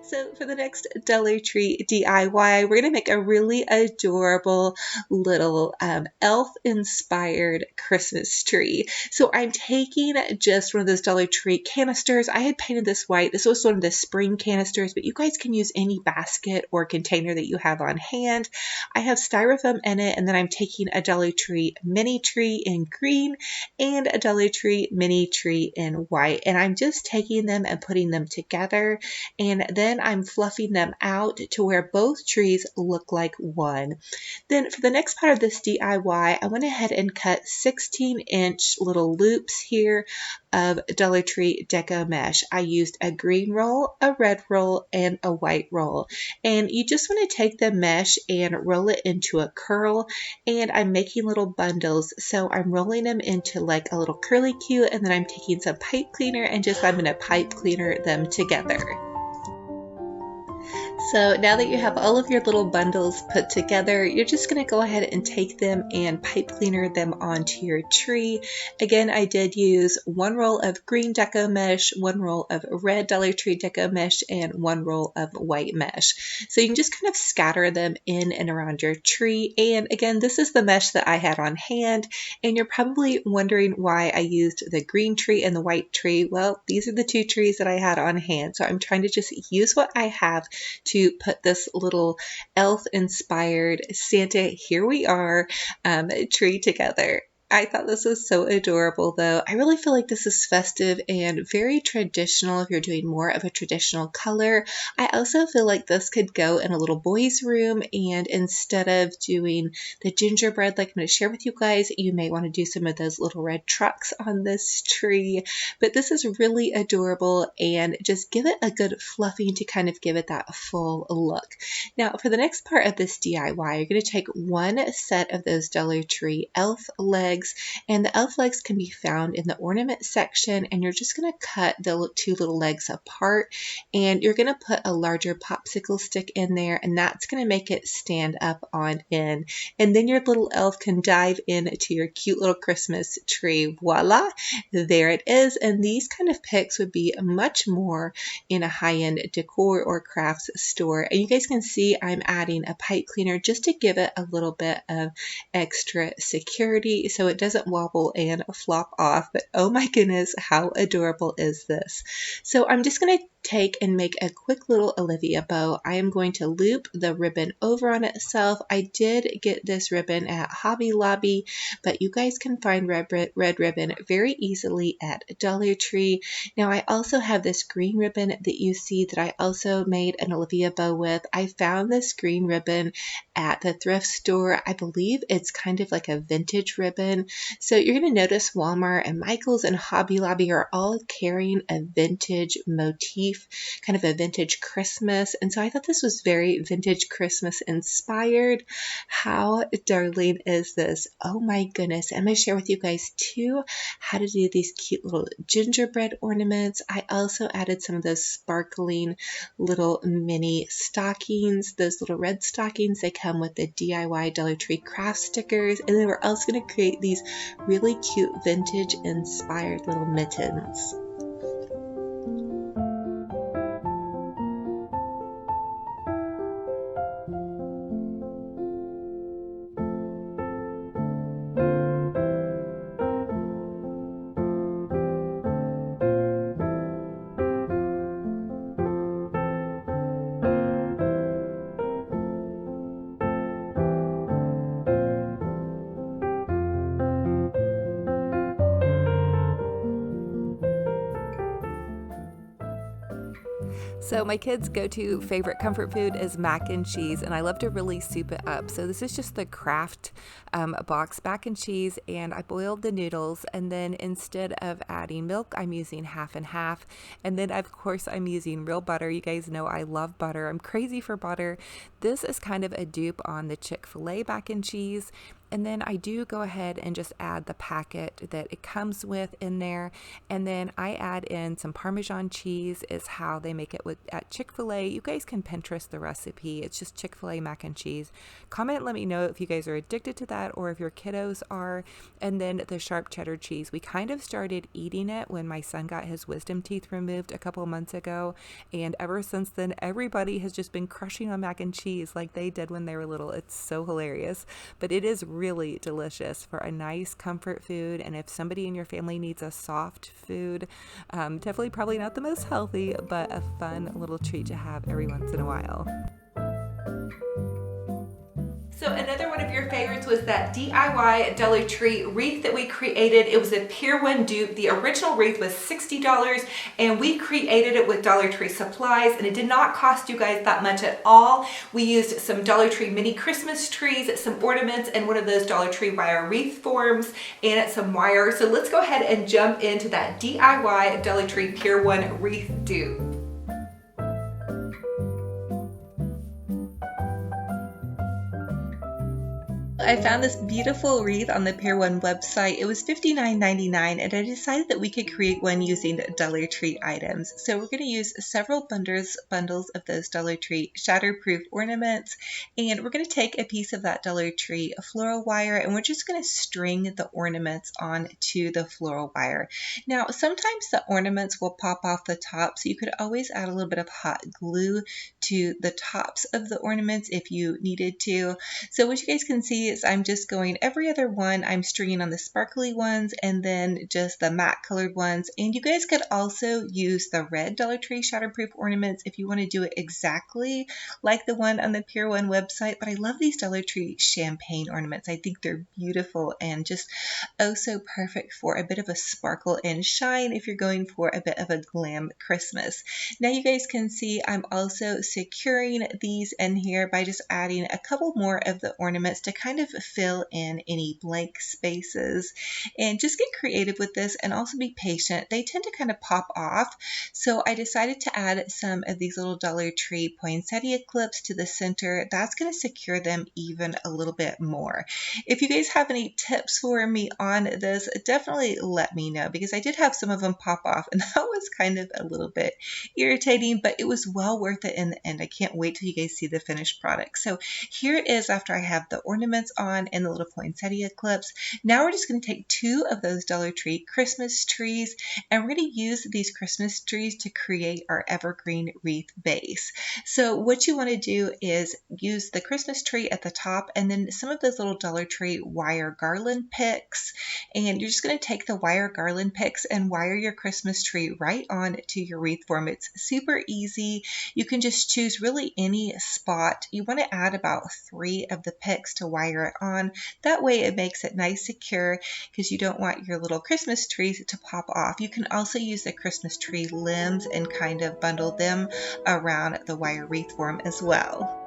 So for the next Dollar Tree DIY, we're going to make a really adorable little elf-inspired Christmas tree. So I'm taking just one of those Dollar Tree canisters. I had painted this white. This was one of the spring canisters, but you guys can use any basket or container that you have on hand. I have styrofoam in it, and then I'm taking a Dollar Tree mini tree in green and a Dollar Tree mini tree in white. And I'm just taking them and putting them together, and then I'm fluffing them out to where both trees look like one. Then for the next part of this DIY, I went ahead and cut 16-inch little loops here of Dollar Tree deco mesh. I used a green roll, a red roll, and a white roll. And you just want to take the mesh and roll it into a curl, and I'm making little bundles. So I'm rolling them into like a little curly Q, and then I'm taking some pipe cleaner and I'm going to pipe cleaner them together. So now that you have all of your little bundles put together, you're just going to go ahead and take them and pipe cleaner them onto your tree. Again, I did use one roll of green deco mesh, one roll of red Dollar Tree deco mesh, and one roll of white mesh. So you can just kind of scatter them in and around your tree. And again, this is the mesh that I had on hand. And you're probably wondering why I used the green tree and the white tree. Well, these are the two trees that I had on hand. So I'm trying to just use what I have to put this little elf-inspired Santa, here we are, tree together. I thought this was so adorable, though. I really feel like this is festive and very traditional if you're doing more of a traditional color. I also feel like this could go in a little boy's room, and instead of doing the gingerbread like I'm going to share with you guys, you may want to do some of those little red trucks on this tree. But this is really adorable, and just give it a good fluffing to kind of give it that full look. Now, for the next part of this DIY, you're going to take one set of those Dollar Tree elf legs, and the elf legs can be found in the ornament section, and you're just going to cut the two little legs apart, and you're going to put a larger popsicle stick in there, and that's going to make it stand up on end. And then your little elf can dive into your cute little Christmas tree. Voila, there it is. And these kind of picks would be much more in a high-end decor or crafts store. And you guys can see I'm adding a pipe cleaner just to give it a little bit of extra security so it doesn't wobble and flop off. But oh my goodness, how adorable is this? So I'm just going to take and make a quick little Olivia bow. I am going to loop the ribbon over on itself. I did get this ribbon at Hobby Lobby, but you guys can find red ribbon very easily at Dollar Tree. Now I also have this green ribbon that you see that I also made an Olivia bow with. I found this green ribbon at the thrift store. I believe it's kind of like a vintage ribbon. So you're going to notice Walmart and Michael's and Hobby Lobby are all carrying a vintage motif, kind of a vintage Christmas. And so I thought this was very vintage Christmas inspired. How darling is this? Oh my goodness. I'm going to share with you guys too how to do these cute little gingerbread ornaments. I also added some of those sparkling little mini stockings, those little red stockings. They come with the DIY Dollar Tree craft stickers. And then we're also going to create these really cute vintage inspired little mittens. So my kids' go-to favorite comfort food is mac and cheese, and I love to really soup it up. So this is just the Kraft box mac and cheese, and I boiled the noodles, and then instead of adding milk, I'm using half and half. And then of course I'm using real butter. You guys know I love butter. I'm crazy for butter. This is kind of a dupe on the Chick-fil-A mac and cheese. And then I do go ahead and just add the packet that it comes with in there. And then I add in some Parmesan cheese is how they make it at Chick-fil-A. You guys can Pinterest the recipe. It's just Chick-fil-A mac and cheese. Comment, let me know if you guys are addicted to that or if your kiddos are. And then the sharp cheddar cheese. We kind of started eating it when my son got his wisdom teeth removed a couple months ago. And ever since then, everybody has just been crushing on mac and cheese like they did when they were little. It's so hilarious. But it is really delicious for a nice comfort food. And if somebody in your family needs a soft food, definitely probably not the most healthy, but a fun little treat to have every once in a while. So another one of your favorites was that DIY Dollar Tree wreath that we created. It was a Pier 1 dupe. The original wreath was $60 and we created it with Dollar Tree supplies, and it did not cost you guys that much at all. We used some Dollar Tree mini Christmas trees, some ornaments, and one of those Dollar Tree wire wreath forms, and some wire. So let's go ahead and jump into that DIY Dollar Tree Pier 1 wreath dupe. I found this beautiful wreath on the Pier 1 website. It was $59.99, and I decided that we could create one using Dollar Tree items. So we're going to use several bundles of those Dollar Tree shatterproof ornaments, and we're going to take a piece of that Dollar Tree floral wire, and we're just going to string the ornaments onto the floral wire. Now, sometimes the ornaments will pop off the top, so you could always add a little bit of hot glue to the tops of the ornaments if you needed to. So what you guys can see is I'm just going every other one. I'm stringing on the sparkly ones and then just the matte colored ones. And you guys could also use the red Dollar Tree shatterproof ornaments if you want to do it exactly like the one on the Pier 1 website. But I love these Dollar Tree champagne ornaments. I think they're beautiful and just oh so perfect for a bit of a sparkle and shine if you're going for a bit of a glam Christmas. Now you guys can see I'm also securing these in here by just adding a couple more of the ornaments to kind of fill in any blank spaces, and just get creative with this and also be patient. They tend to kind of pop off, so I decided to add some of these little Dollar Tree poinsettia clips to the center. That's going to secure them even a little bit more. If you guys have any tips for me on this, definitely let me know, because I did have some of them pop off and that was kind of a little bit irritating, but it was well worth it in the end. I can't wait till you guys see the finished product. So here it is after I have the ornaments on and the little poinsettia clips. Now we're just going to take two of those Dollar Tree Christmas trees, and we're going to use these Christmas trees to create our evergreen wreath base. So what you want to do is use the Christmas tree at the top and then some of those little Dollar Tree wire garland picks, and you're just going to take the wire garland picks and wire your Christmas tree right on to your wreath form. It's super easy. You can just choose really any spot. You want to add about 3 of the picks to wire it on. That way it makes it nice secure, because you don't want your little Christmas trees to pop off. You can also use the Christmas tree limbs and kind of bundle them around the wire wreath form as well.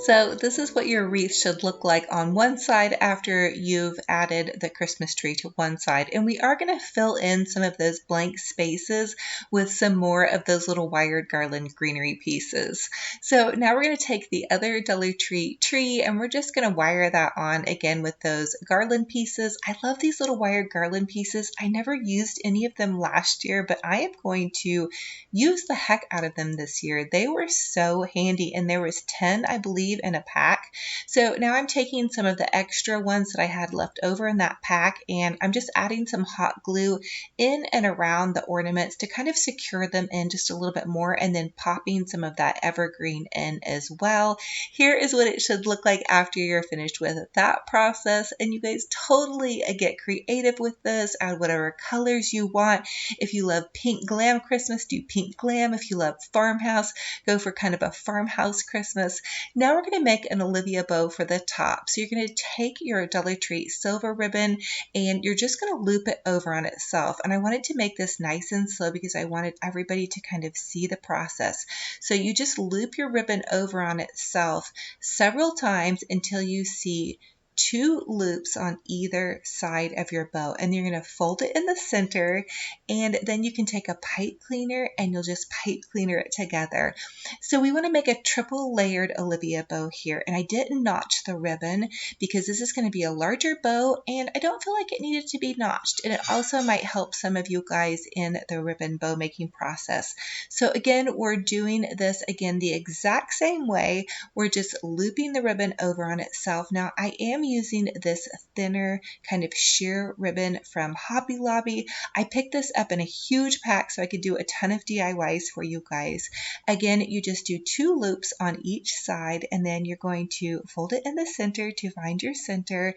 So this is what your wreath should look like on one side after you've added the Christmas tree to one side. And we are going to fill in some of those blank spaces with some more of those little wired garland greenery pieces. So now we're going to take the other Dollar Tree tree and we're just going to wire that on again with those garland pieces. I love these little wired garland pieces. I never used any of them last year, but I am going to use the heck out of them this year. They were so handy, and there was 10, I believe, in a pack. So now I'm taking some of the extra ones that I had left over in that pack, and I'm just adding some hot glue in and around the ornaments to kind of secure them in just a little bit more, and then popping some of that evergreen in as well. Here is what it should look like after you're finished with that process, and you guys totally get creative with this. Add whatever colors you want. If you love pink glam Christmas, do pink glam. If you love farmhouse, go for kind of a farmhouse Christmas. Now now we're going to make an Olivia bow for the top. So you're going to take your Dollar Tree silver ribbon and you're just going to loop it over on itself. And I wanted to make this nice and slow because I wanted everybody to kind of see the process. So you just loop your ribbon over on itself several times until you see 2 loops on either side of your bow, and you're going to fold it in the center, and then you can take a pipe cleaner and you'll just pipe cleaner it together. So we want to make a triple layered Olivia bow here, and I didn't notch the ribbon because this is going to be a larger bow and I don't feel like it needed to be notched, and it also might help some of you guys in the ribbon bow making process. So again, we're doing this again the exact same way. We're just looping the ribbon over on itself. Now I am using this thinner kind of sheer ribbon from Hobby Lobby. I picked this up in a huge pack so I could do a ton of DIYs for you guys. Again, you just do 2 loops on each side, and then you're going to fold it in the center to find your center,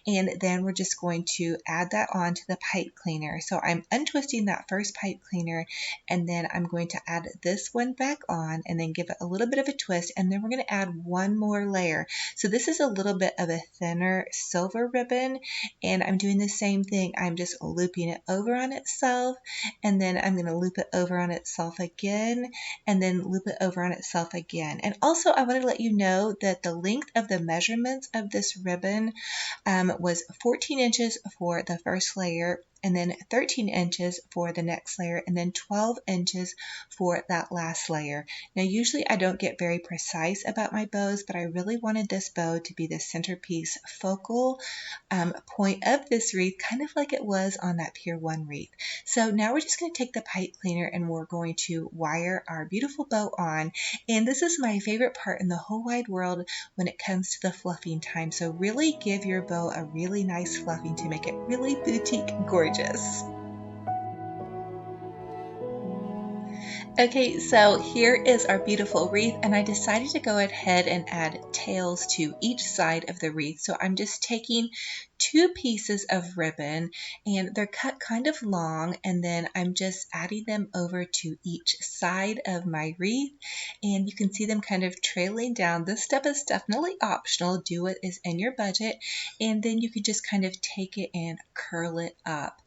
and then we're just going to add that on to the pipe cleaner. So I'm untwisting that first pipe cleaner, and then I'm going to add this one back on and then give it a little bit of a twist, and then we're going to add one more layer. So this is a little bit of a thinner silver ribbon, and I'm doing the same thing. I'm just looping it over on itself, and then I'm going to loop it over on itself again, and then loop it over on itself again. And also I wanted to let you know that the length of the measurements of this ribbon was 14 inches for the first layer, and then 13 inches for the next layer, and then 12 inches for that last layer. Now usually I don't get very precise about my bows, but I really wanted this bow to be the centerpiece focal point of this wreath, kind of like it was on that Pier 1 wreath. So now we're just going to take the pipe cleaner and we're going to wire our beautiful bow on, and this is my favorite part in the whole wide world when it comes to the fluffing time. So really give your bow a really nice fluffing to make it really boutique gorgeous. Okay, so here is our beautiful wreath, and I decided to go ahead and add tails to each side of the wreath. So I'm just taking 2 pieces of ribbon, and they're cut kind of long, and then I'm just adding them over to each side of my wreath, and you can see them kind of trailing down. This step is definitely optional. Do what is in your budget, and then you could just kind of take it and curl it up.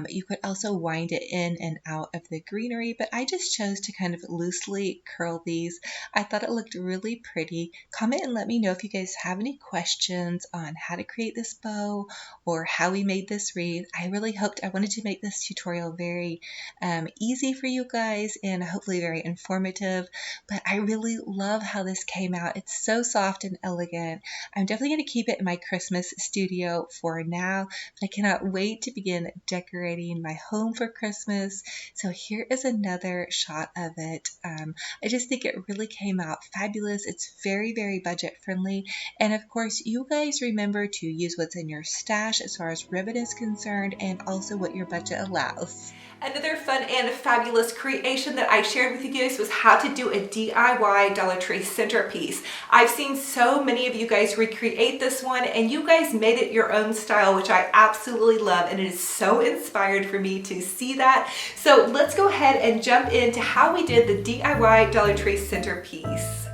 You could also wind it in and out of the greenery, but I just chose to kind of loosely curl these. I thought it looked really pretty. Comment and let me know if you guys have any questions on how to create this bow or how we made this wreath. I wanted to make this tutorial very easy for you guys and hopefully very informative, but I really love how this came out. It's so soft and elegant. I'm definitely going to keep it in my Christmas studio for now, but I cannot wait to begin decorating my home for Christmas. So here is another shot of it. I just think it really came out fabulous. It's very, very budget friendly, and of course you guys remember to use what's in your stash as far as ribbon is concerned, and also what your budget allows. Another fun and fabulous creation that I shared with you guys was how to do a DIY Dollar Tree centerpiece. I've seen so many of you guys recreate this one, and you guys made it your own style, which I absolutely love, and it is so inspired for me to see that. So let's go ahead and jump into how we did the DIY Dollar Tree centerpiece.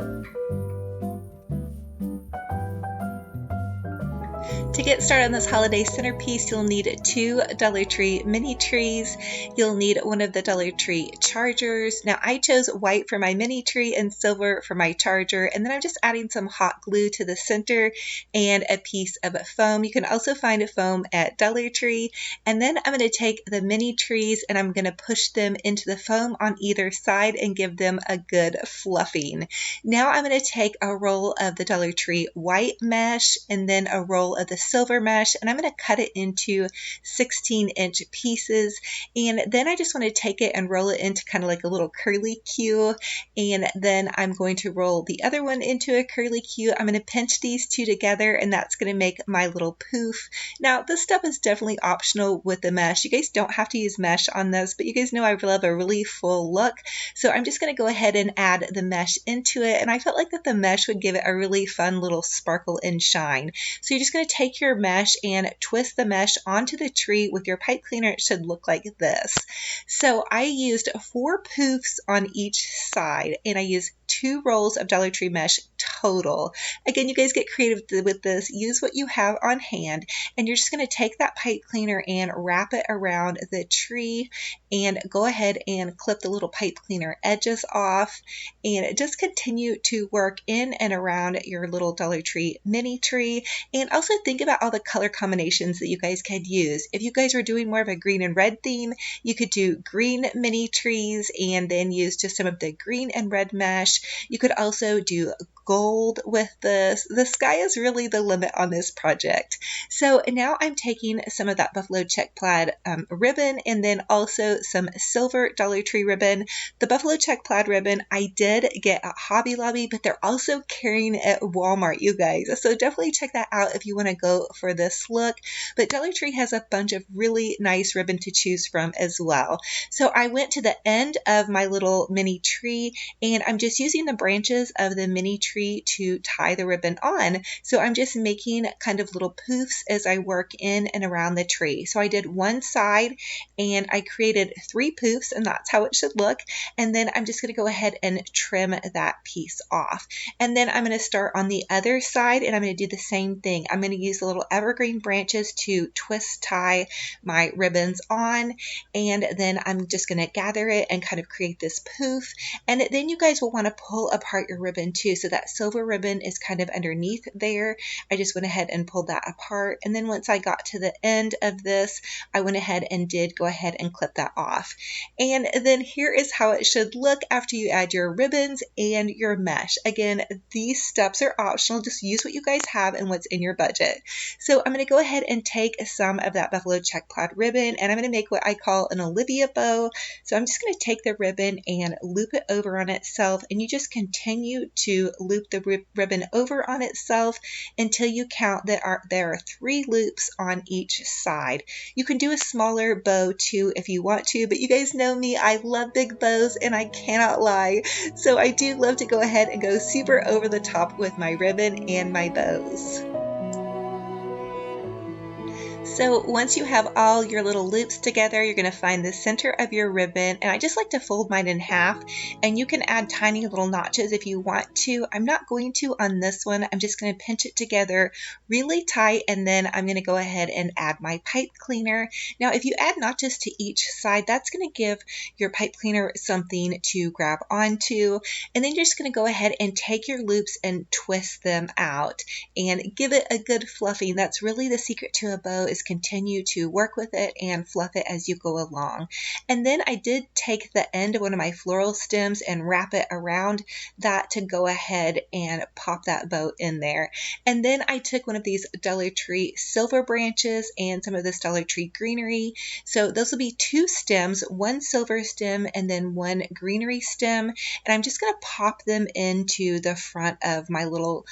To get started on this holiday centerpiece, you'll need 2 Dollar Tree mini trees. You'll need one of the Dollar Tree chargers. Now I chose white for my mini tree and silver for my charger, and then I'm just adding some hot glue to the center and a piece of foam. You can also find a foam at Dollar Tree. And then I'm going to take the mini trees and I'm going to push them into the foam on either side and give them a good fluffing. Now I'm going to take a roll of the Dollar Tree white mesh and then a roll of the silver mesh, and I'm going to cut it into 16-inch pieces, and then I just want to take it and roll it into kind of like a little curly Q, and then I'm going to roll the other one into a curly Q. I'm going to pinch these 2 together, and that's going to make my little poof. Now this step is definitely optional with the mesh. You guys don't have to use mesh on this, but you guys know I love a really full look, so I'm just going to go ahead and add the mesh into it, and I felt like that the mesh would give it a really fun little sparkle and shine. So you're just going to take your mesh and twist the mesh onto the tree with your pipe cleaner. It should look like this. So I used 4 poofs on each side, and I used 2 rolls of Dollar Tree mesh total. Again, you guys get creative with this. Use what you have on hand, and you're just going to take that pipe cleaner and wrap it around the tree and go ahead and clip the little pipe cleaner edges off, and just continue to work in and around your little Dollar Tree mini tree. And also think about all the color combinations that you guys could use. If you guys were doing more of a green and red theme, you could do green mini trees and then use just some of the green and red mesh. You could also do gold with this. The sky is really the limit on this project. So now I'm taking some of that buffalo check plaid ribbon, and then also some silver Dollar Tree ribbon. The buffalo check plaid ribbon I did get at Hobby Lobby, but they're also carrying it at Walmart, you guys. So definitely check that out if you want to go for this look. But Dollar Tree has a bunch of really nice ribbon to choose from as well. So I went to the end of my little mini tree, and I'm just using the branches of the mini tree to tie the ribbon on. So I'm just making kind of little poofs as I work in and around the tree. So I did one side and I created 3 poofs, and that's how it should look. And then I'm just going to go ahead and trim that piece off. And then I'm going to start on the other side, and I'm going to do the same thing. I'm going to use the little evergreen branches to twist tie my ribbons on, and then I'm just going to gather it and kind of create this poof. And then you guys will want to pull apart your ribbon too, so that silver ribbon is kind of underneath there. I just went ahead and pulled that apart, and then once I got to the end of this, I went ahead and did go ahead and clip that off. And then here is how it should look after you add your ribbons and your mesh. Again, these steps are optional. Just use what you guys have and what's in your budget. So I'm going to go ahead and take some of that buffalo check plaid ribbon, and I'm going to make what I call an Olivia bow. So I'm just going to take the ribbon and loop it over on itself, and you just continue to loop the ribbon over on itself until you count that there are 3 loops on each side. You can do a smaller bow too if you want to, but you guys know me, I love big bows and I cannot lie. So I do love to go ahead and go super over the top with my ribbon and my bows. So once you have all your little loops together, you're going to find the center of your ribbon, and I just like to fold mine in half, and you can add tiny little notches if you want to. I'm not going to on this one. I'm just going to pinch it together really tight, and then I'm going to go ahead and add my pipe cleaner. Now if you add notches to each side, that's going to give your pipe cleaner something to grab onto, and then you're just going to go ahead and take your loops and twist them out and give it a good fluffing. That's really the secret to a bow, is continue to work with it and fluff it as you go along. And then I did take the end of one of my floral stems and wrap it around that to go ahead and pop that bow in there. And then I took one of these Dollar Tree silver branches and some of this Dollar Tree greenery. So those will be 2 stems, one silver stem and then one greenery stem. And I'm just going to pop them into the front of my little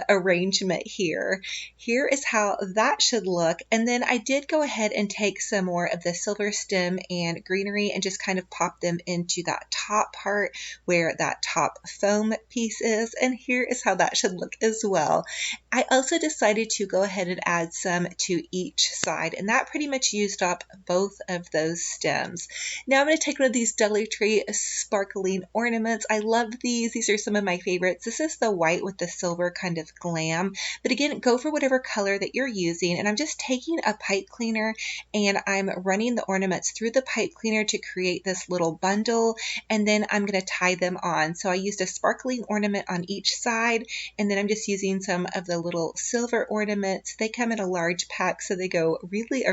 arrangement here. Here is how that should look. And then I did go ahead and take some more of the silver stem and greenery and just kind of pop them into that top part where that top foam piece is. And here is how that should look as well. I also decided to go ahead and add some to each side, and that pretty much used up both of those stems. Now I'm going to take one of these Dollar Tree sparkling ornaments. I love these. These are some of my favorites. This is the white with the silver kind of glam, but again, go for whatever color that you're using. And I'm just taking a pipe cleaner and I'm running the ornaments through the pipe cleaner to create this little bundle, and then I'm going to tie them on. So I used a sparkling ornament on each side, and then I'm just using some of the little silver ornaments. They come in a large pack, so they go a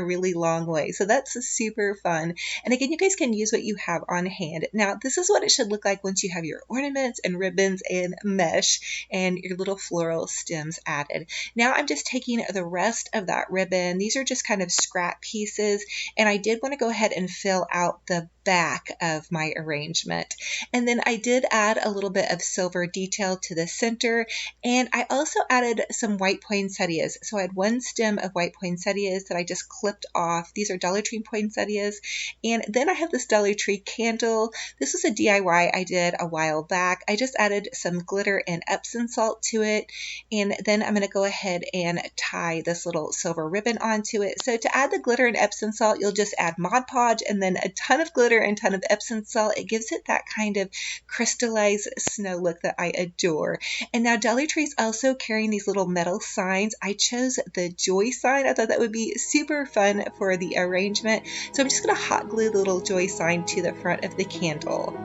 really long way. So that's super fun. And again, you guys can use what you have on hand. Now this is what it should look like once you have your ornaments and ribbons and mesh and your little floral stems added. Now I'm just taking the rest of that ribbon. These are just kind of scrap pieces, and I did want to go ahead and fill out the back of my arrangement. And then I did add a little bit of silver detail to the center, and I also added some white poinsettias. So I had one stem of white poinsettias that I just clipped off. These are Dollar Tree poinsettias. And then I have this Dollar Tree candle. This was a DIY I did a while back. I just added some glitter and Epsom salt to it, and then I'm going to go ahead and tie this little silver ribbon onto onto it. So to add the glitter and Epsom salt, you'll just add Mod Podge and then a ton of glitter and ton of Epsom salt. It gives it that kind of crystallized snow look that I adore. And now Dollar Tree's also carrying these little metal signs. I chose the joy sign. I thought that would be super fun for the arrangement. So I'm just going to hot glue the little joy sign to the front of the candle.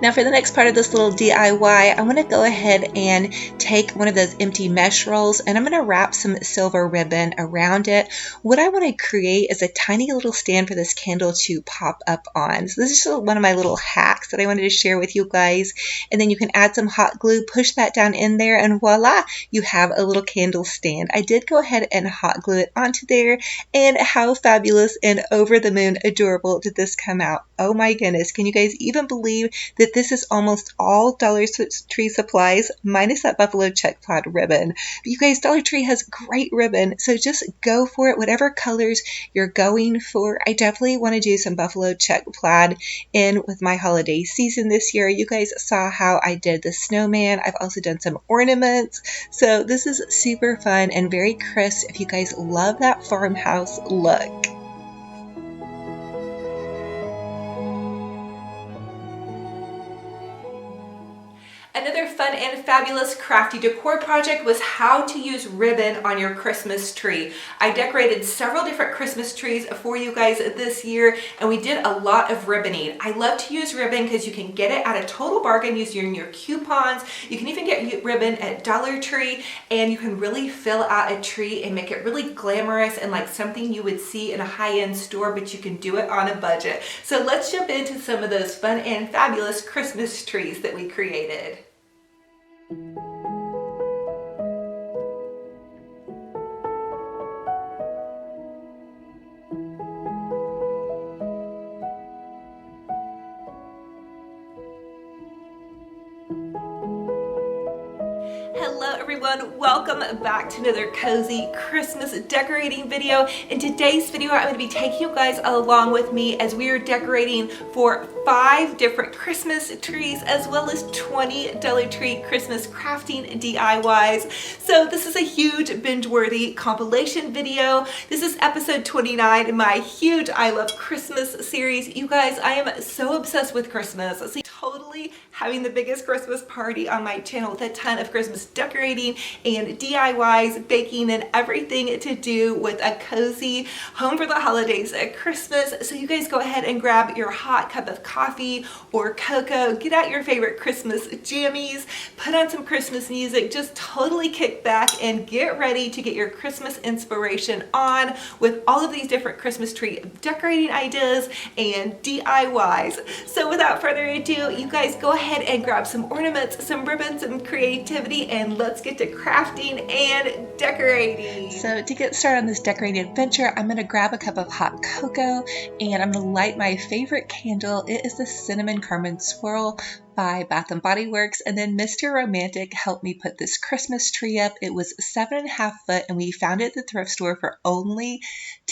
Now for the next part of this little DIY, I'm going to go ahead and take one of those empty mesh rolls and I'm going to wrap some silver ribbon around it. What I want to create is a tiny little stand for this candle to pop up on. So this is just one of my little hacks that I wanted to share with you guys. And then you can add some hot glue, push that down in there, and voila, you have a little candle stand. I did go ahead and hot glue it onto there, and how fabulous and over the moon adorable did this come out. Oh my goodness, can you guys even believe that this is almost all Dollar Tree supplies minus that buffalo check plaid ribbon? But you guys, Dollar Tree has great ribbon, so just go for it, whatever colors you're going for. I definitely want to do some buffalo check plaid in with my holiday season this year. You guys saw how I did the snowman. I've also done some ornaments, so this is super fun and very crisp if you guys love that farmhouse look. Another fun and fabulous crafty decor project was how to use ribbon on your Christmas tree. I decorated several different Christmas trees for you guys this year, and we did a lot of ribboning. I love to use ribbon because you can get it at a total bargain using your coupons. You can even get ribbon at Dollar Tree, and you can really fill out a tree and make it really glamorous and like something you would see in a high-end store, but you can do it on a budget. So let's jump into some of those fun and fabulous Christmas trees that we created. Hello everyone, welcome back to another cozy Christmas decorating video. In today's video, I'm going to be taking you guys along with me as we are decorating for 5 different Christmas trees as well as 20 Dollar Tree Christmas crafting DIYs. So this is a huge binge-worthy compilation video. This is episode 29 in my huge I Love Christmas series. You guys, I am so obsessed with Christmas. So totally having the biggest Christmas party on my channel with a ton of Christmas decorating and DIYs, baking, and everything to do with a cozy home for the holidays at Christmas. So you guys go ahead and grab your hot cup of coffee or cocoa, get out your favorite Christmas jammies, put on some Christmas music, just totally kick back and get ready to get your Christmas inspiration on with all of these different Christmas tree decorating ideas and DIYs. So without further ado, you guys go ahead and grab some ornaments, some ribbons, some creativity, and let's get to crafting and decorating. So to get started on this decorating adventure, I'm going to grab a cup of hot cocoa and I'm going to light my favorite candle. It is the Cinnamon Carmine Swirl by Bath & Body Works, and then Mr. Romantic helped me put this Christmas tree up. It was 7.5 foot and we found it at the thrift store for only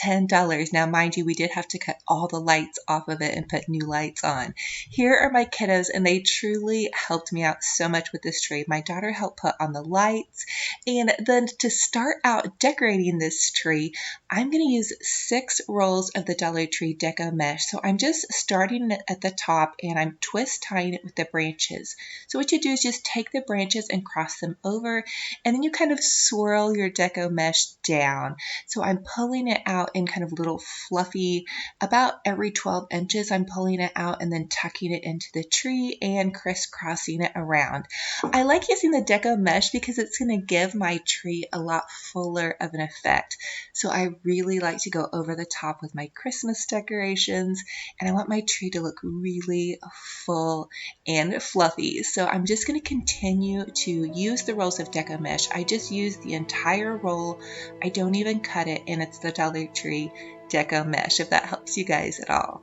$10. Now mind you, we did have to cut all the lights off of it and put new lights on. Here are my kiddos and they truly helped me out so much with this tree. My daughter helped put on the lights, and then to start out decorating this tree, I'm going to use 6 rolls of the Dollar Tree Deco Mesh. So I'm just starting it at the top and I'm twist tying it with the branches. So what you do is just take the branches and cross them over, and then you kind of swirl your deco mesh down. So I'm pulling it out in kind of little fluffy, about every 12 inches I'm pulling it out and then tucking it into the tree and crisscrossing it around. I like using the deco mesh because it's going to give my tree a lot fuller of an effect. So I really like to go over the top with my Christmas decorations, and I want my tree to look really full and fluffy. So I'm just going to continue to use the rolls of deco mesh. I just use the entire roll. I don't even cut it, and it's the Dollar Tree Deco Mesh, if that helps you guys at all.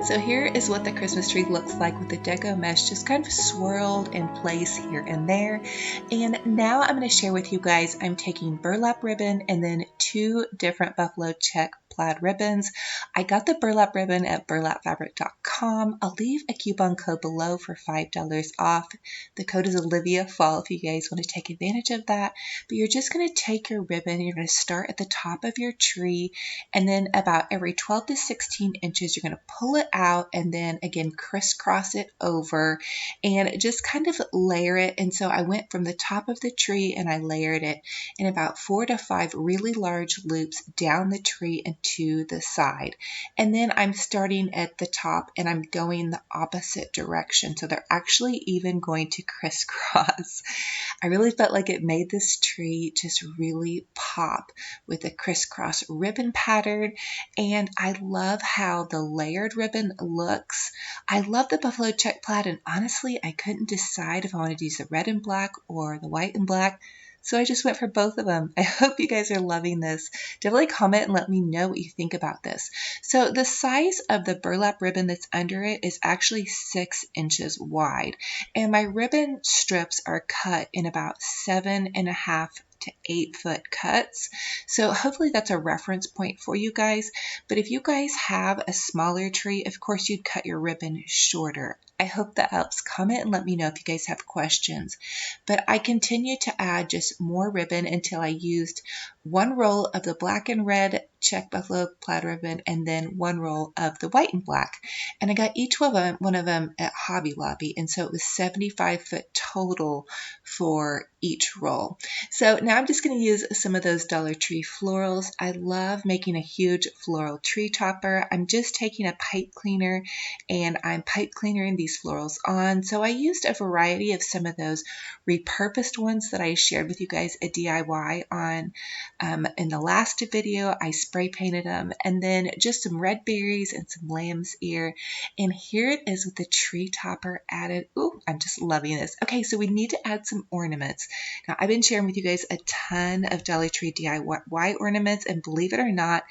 So here is what the Christmas tree looks like with the deco mesh just kind of swirled in place here and there. And now I'm going to share with you guys, I'm taking burlap ribbon and then 2 different buffalo check plaid ribbons. I got the burlap ribbon at burlapfabric.com. I'll leave a coupon code below for $5 off. The code is Olivia Fall if you guys want to take advantage of that. But you're just going to take your ribbon, you're going to start at the top of your tree, and then about every 12 to 16 inches, you're going to pull it out and then again crisscross it over and just kind of layer it. And so I went from the top of the tree and I layered it in about 4 to 5 really large loops down the tree and to the side. And then I'm starting at the top and I'm going the opposite direction. So they're actually even going to crisscross. I really felt like it made this tree just really pop with a crisscross ribbon pattern. And I love how the layered ribbon looks. I love the buffalo check plaid, and honestly, I couldn't decide if I wanted to use the red and black or the white and black. So I just went for both of them. I hope you guys are loving this. Definitely comment and let me know what you think about this. So the size of the burlap ribbon that's under it is actually 6 inches wide. And my ribbon strips are cut in about 7.5 to 8 foot cuts. So hopefully that's a reference point for you guys. But if you guys have a smaller tree, of course you'd cut your ribbon shorter. I hope that helps. Comment and let me know if you guys have questions. But I continued to add just more ribbon until I used 1 roll of the black and red check buffalo plaid ribbon and then 1 roll of the white and black. And I got each one of them at Hobby Lobby, and so it was 75 foot total for each roll. So now I'm just going to use some of those Dollar Tree florals. I love making a huge floral tree topper. I'm just taking a pipe cleaner and I'm pipe cleaning these florals on. So I used a variety of some of those repurposed ones that I shared with you guys a DIY on in the last video. I spray painted them, and then just some red berries and some lamb's ear. And here it is with the tree topper added. Ooh, I'm just loving this. Okay, so we need to add some ornaments. Now, I've been sharing with you guys a ton of Dollar Tree DIY ornaments, and believe it or not,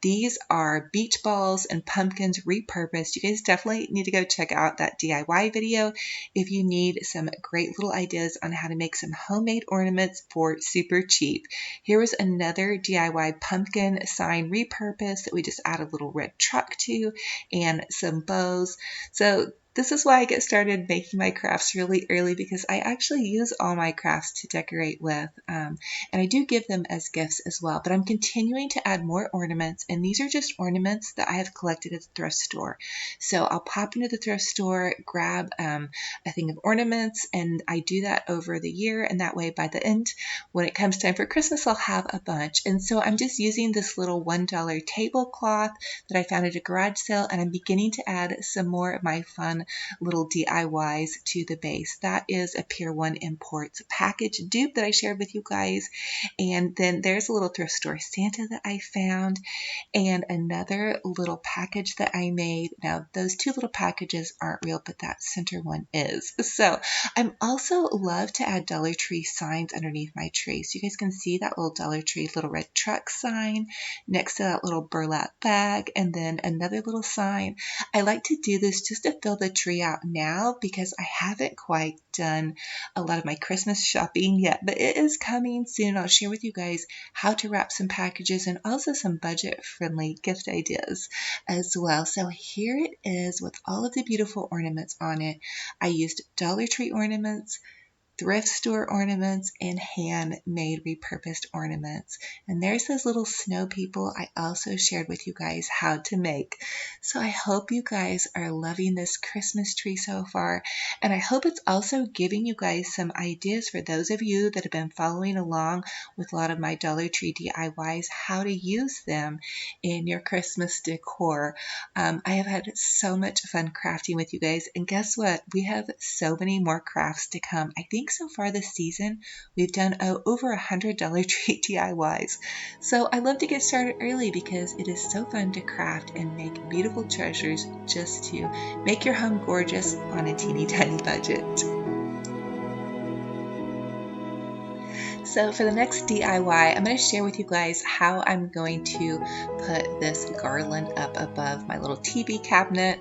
these are beach balls and pumpkins repurposed. You guys definitely need to go check out that DIY video if you need some great little ideas on how to make some homemade ornaments for super cheap. Here was another DIY pumpkin sign repurpose that we just added a little red truck to and some bows. So this is why I get started making my crafts really early, because I actually use all my crafts to decorate with, and I do give them as gifts as well. But I'm continuing to add more ornaments, and these are just ornaments that I have collected at the thrift store. So I'll pop into the thrift store, grab a thing of ornaments, and I do that over the year, and that way by the end, when it comes time for Christmas, I'll have a bunch. And so I'm just using this little $1 tablecloth that I found at a garage sale, and I'm beginning to add some more of my fun little DIYs to the base. That is a Pier 1 Imports package dupe that I shared with you guys. And then there's a little thrift store Santa that I found, and another little package that I made. Now, those 2 little packages aren't real, but that center one is. So I'm also love to add Dollar Tree signs underneath my tree. So you guys can see that little Dollar Tree little red truck sign next to that little burlap bag, and then another little sign. I like to do this just to fill the tree out now, because I haven't quite done a lot of my Christmas shopping yet, but it is coming soon. I'll share with you guys how to wrap some packages and also some budget-friendly gift ideas as well. So here it is with all of the beautiful ornaments on it. I used Dollar Tree ornaments, thrift store ornaments, and handmade repurposed ornaments. And there's those little snow people I also shared with you guys how to make. So I hope you guys are loving this Christmas tree so far, and I hope it's also giving you guys some ideas for those of you that have been following along with a lot of my Dollar Tree DIYs, how to use them in your Christmas decor. I have had so much fun crafting with you guys, and guess what? We have so many more crafts to come. I think so far this season we've done over 100 Dollar Tree DIYs. So I love to get started early because it is so fun to craft and make beautiful treasures just to make your home gorgeous on a teeny tiny budget. So for the next DIY, I'm going to share with you guys how I'm going to put this garland up above my little TV cabinet.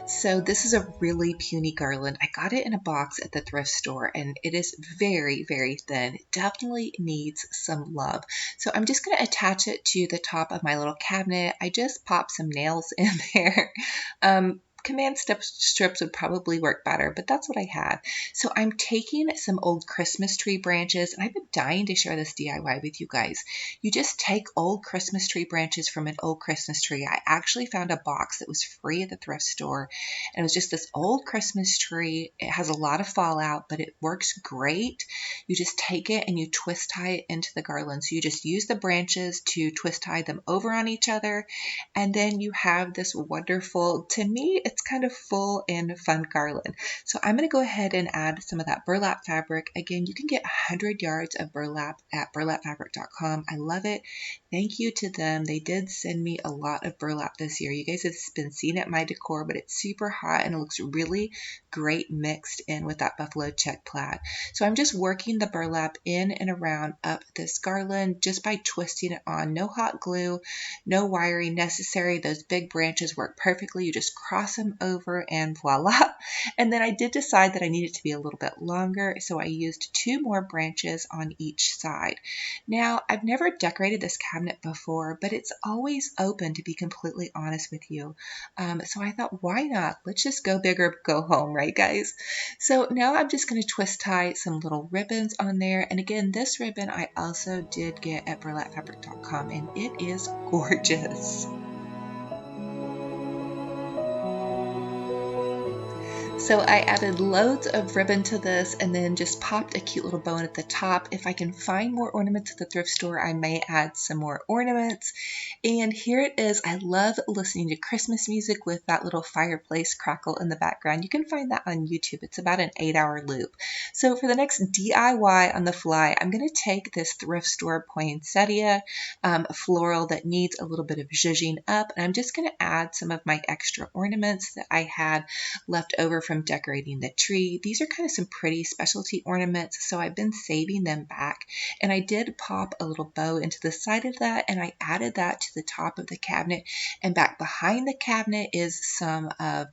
So this is a really puny garland. I got it in a box at the thrift store and it is very, very thin. It definitely needs some love. So I'm just going to attach it to the top of my little cabinet. I just popped some nails in there. Command strips would probably work better, but that's what I had. So I'm taking some old Christmas tree branches, and I've been dying to share this DIY with you guys. You just take old Christmas tree branches from an old Christmas tree. I actually found a box that was free at the thrift store, and it was just this old Christmas tree. It has a lot of fallout, but it works great. You just take it and you twist tie it into the garland. So you just use the branches to twist tie them over on each other, and then you have this wonderful, to me, it's kind of full and fun garland. So I'm going to go ahead and add some of that burlap fabric. Again, you can get 100 yards of burlap at burlapfabric.com. I love it. Thank you to them. They did send me a lot of burlap this year. You guys have been seeing it in my decor, but it's super hot and it looks really great mixed in with that buffalo check plaid. So I'm just working the burlap in and around up this garland just by twisting it on. No hot glue, no wiring necessary. Those big branches work perfectly. You just cross them over and voila. And then I did decide that I needed to be a little bit longer, so I used 2 more branches on each side. Now, I've never decorated this cabinet before, but it's always open, to be completely honest with you. So I thought, why not? Let's just go big or go home, right guys? So now I'm just going to twist tie some little ribbons on there. And again, this ribbon I also did get at burlapfabric.com, and it is gorgeous. So I added loads of ribbon to this and then just popped a cute little bow at the top. If I can find more ornaments at the thrift store, I may add some more ornaments. And here it is. I love listening to Christmas music with that little fireplace crackle in the background. You can find that on YouTube. It's about an 8-hour loop. So for the next DIY on the fly, I'm going to take this thrift store poinsettia floral that needs a little bit of zhuzhing up. And I'm just going to add some of my extra ornaments that I had left over from decorating the tree. These are kind of some pretty specialty ornaments, so I've been saving them back. And I did pop a little bow into the side of that, and I added that to the top of the cabinet. And back behind the cabinet is some of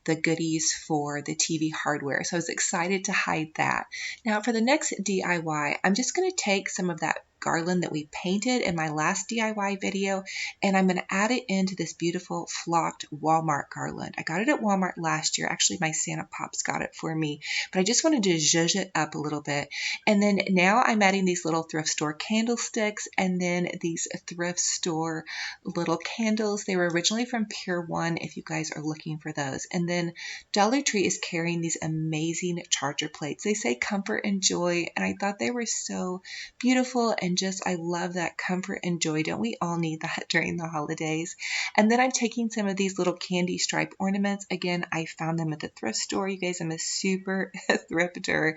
the goodies for the TV hardware. So I was excited to hide that. Now for the next DIY, I'm just going to take some of that garland that we painted in my last DIY video, and I'm going to add it into this beautiful flocked Walmart garland. I got it at Walmart last year. Actually, my Santa Pops got it for me, but I just wanted to zhuzh it up a little bit. And then now I'm adding these little thrift store candlesticks and then these thrift store little candles. They were originally from Pier 1 if you guys are looking for those. And then Dollar Tree is carrying these amazing charger plates. They say comfort and joy, and I thought they were so beautiful and just, I love that comfort and joy. Don't we all need that during the holidays? And then I'm taking some of these little candy stripe ornaments. Again, I found them at the thrift store. You guys, I'm a super thrifter.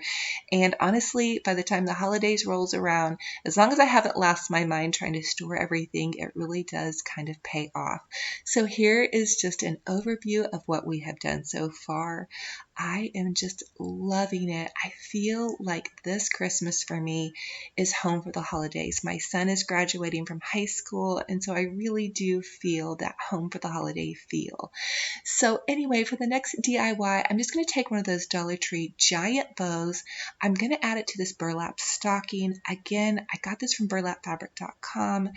And honestly, by the time the holidays rolls around, as long as I haven't lost my mind trying to store everything, it really does kind of pay off. So here is just an overview of what we have done so far. I am just loving it. I feel like this Christmas for me is home for the holidays. My son is graduating from high school, and so I really do feel that home for the holiday feel. So anyway, for the next DIY, I'm just going to take one of those Dollar Tree giant bows. I'm going to add it to this burlap stocking. Again, I got this from burlapfabric.com.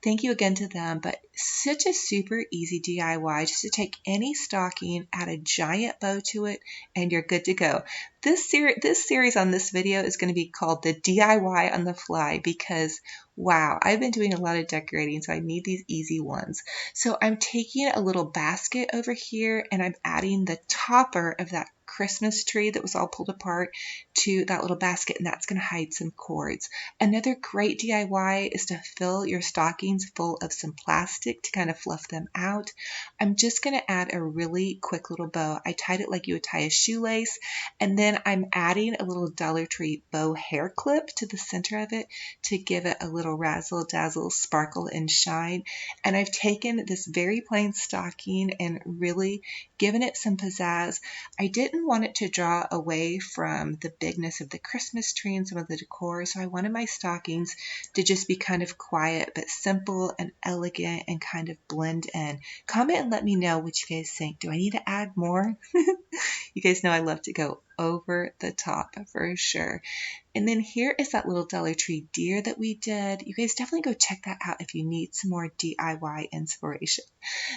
Thank you again to them, but such a super easy DIY just to take any stocking, add a giant bow to it, and you're good to go. This series on this video is going to be called the DIY on the fly because, wow, I've been doing a lot of decorating, so I need these easy ones. So I'm taking a little basket over here, and I'm adding the topper of that Christmas tree that was all pulled apart to that little basket, and that's going to hide some cords. Another great DIY is to fill your stockings full of some plastic to kind of fluff them out. I'm just going to add a really quick little bow. I tied it like you would tie a shoelace, and then I'm adding a little Dollar Tree bow hair clip to the center of it to give it a little razzle dazzle, sparkle and shine. And I've taken this very plain stocking and really given it some pizzazz. I didn't want it to draw away from the bigness of the Christmas tree and some of the decor. So I wanted my stockings to just be kind of quiet, but simple and elegant and kind of blend in. Comment and let me know what you guys think. Do I need to add more? You guys know I love to go over the top for sure. And then here is that little Dollar Tree deer that we did. You guys definitely go check that out if you need some more DIY inspiration.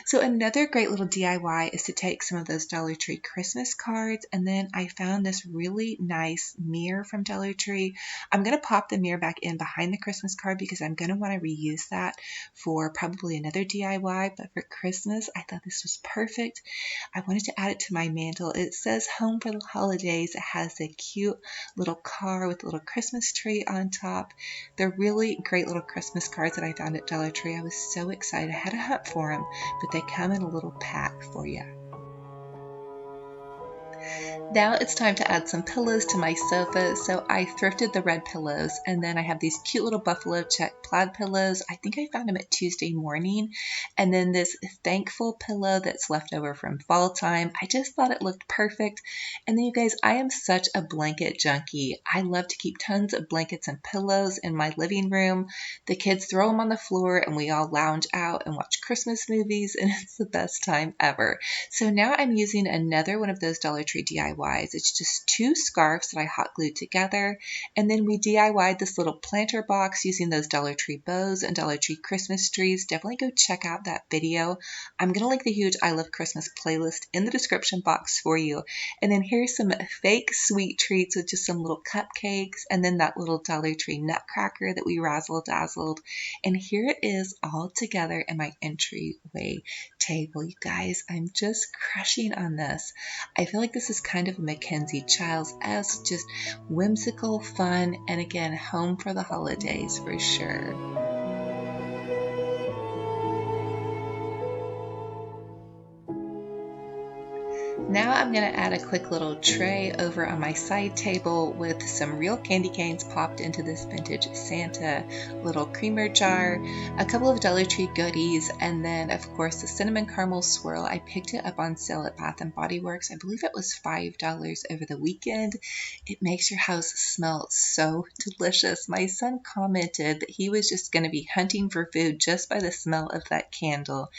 So another great little DIY is to take some of those Dollar Tree Christmas cards, and then I found this really nice mirror from Dollar Tree. I'm going to pop the mirror back in behind the Christmas card because I'm going to want to reuse that for probably another DIY, but for Christmas, I thought this was perfect. I wanted to add it to my mantle. It says Home for the Holidays. It has a cute little car with a little Christmas tree on top. They're really great little Christmas cards that I found at Dollar Tree. I was so excited. I had to hunt for them, but they come in a little pack for you. Now it's time to add some pillows to my sofa, so I thrifted the red pillows, and then I have these cute little buffalo check plaid pillows. I think I found them at Tuesday morning, and then this thankful pillow that's left over from fall time. I just thought it looked perfect. And then you guys, I am such a blanket junkie. I love to keep tons of blankets and pillows in my living room. The kids throw them on the floor and we all lounge out and watch Christmas movies, and it's the best time ever. So now I'm using another one of those Dollar Tree DIYs. It's just 2 scarves that I hot glued together, and then we DIY'd this little planter box using those Dollar Tree bows and Dollar Tree Christmas trees. Definitely go check out that video. I'm going to link the huge I Love Christmas playlist in the description box for you. And then here's some fake sweet treats with just some little cupcakes, and then that little Dollar Tree nutcracker that we razzle dazzled. And here it is all together in my entryway table. You guys, I'm just crushing on this. I feel like this is kind of a Mackenzie Childs-esque, just whimsical, fun, and again, home for the holidays for sure. Now I'm going to add a quick little tray over on my side table with some real candy canes popped into this vintage Santa little creamer jar, a couple of Dollar Tree goodies, and then of course the cinnamon caramel swirl. I picked it up on sale at Bath & Body Works. I believe it was $5 over the weekend. It makes your house smell so delicious. My son commented that he was just going to be hunting for food just by the smell of that candle.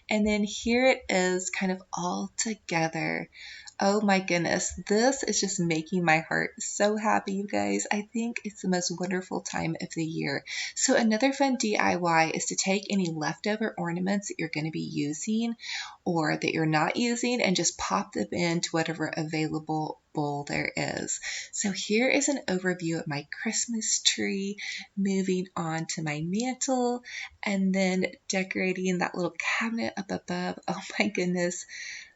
And then here it is kind of all together. Oh my goodness, this is just making my heart so happy, you guys. I think it's the most wonderful time of the year. So another fun DIY is to take any leftover ornaments that you're going to be using or that you're not using and just pop them into whatever available bowl there is. So here is an overview of my Christmas tree, moving on to my mantle, and then decorating that little cabinet up above. Oh my goodness.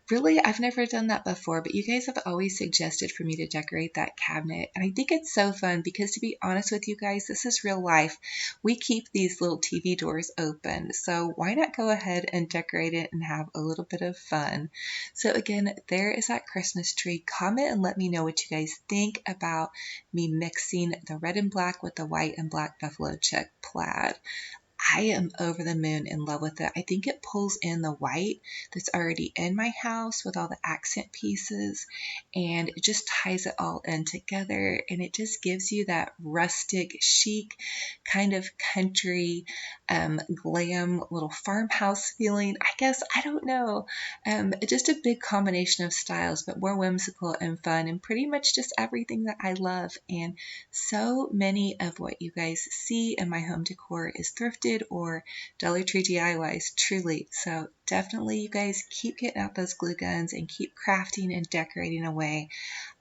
Really, I've never done that before, but you guys have always suggested for me to decorate that cabinet, and I think it's so fun because, to be honest with you guys, this is real life. We keep these little TV doors open, so why not go ahead and decorate it and have a little bit of fun? So again, there is that Christmas tree. Comment and let me know what you guys think about me mixing the red and black with the white and black buffalo check plaid. I am over the moon in love with it. I think it pulls in the white that's already in my house with all the accent pieces, and it just ties it all in together, and it just gives you that rustic, chic, kind of country, glam little farmhouse feeling. I guess, I don't know. Just a big combination of styles, but more whimsical and fun, and pretty much just everything that I love. And so many of what you guys see in my home decor is thrifted or Dollar Tree DIYs, truly. So definitely, you guys, keep getting out those glue guns and keep crafting and decorating away.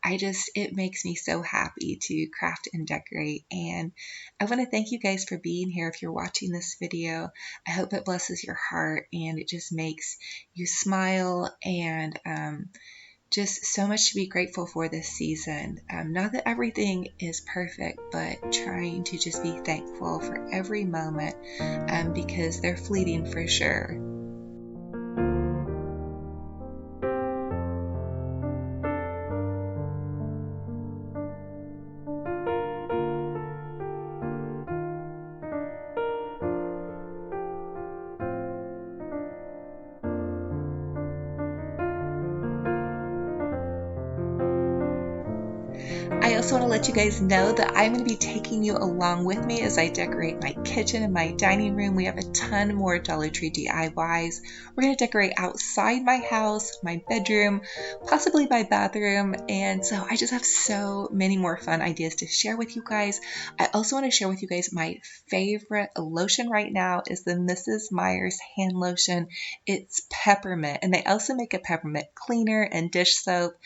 It makes me so happy to craft and decorate. And I want to thank you guys for being here. If you're watching this video, I hope it blesses your heart and it just makes you smile, and just so much to be grateful for this season. Not that everything is perfect, but trying to just be thankful for every moment, because they're fleeting for sure. I I also want to let you guys know that I'm going to be taking you along with me as I decorate my kitchen and my dining room. We have a ton more Dollar Tree DIYs. We're going to decorate outside my house, my bedroom, possibly my bathroom, and so I just have so many more fun ideas to share with you guys. I also want to share with you guys my favorite lotion right now is the Mrs. Meyer's hand lotion. It's peppermint, and they also make a peppermint cleaner and dish soap.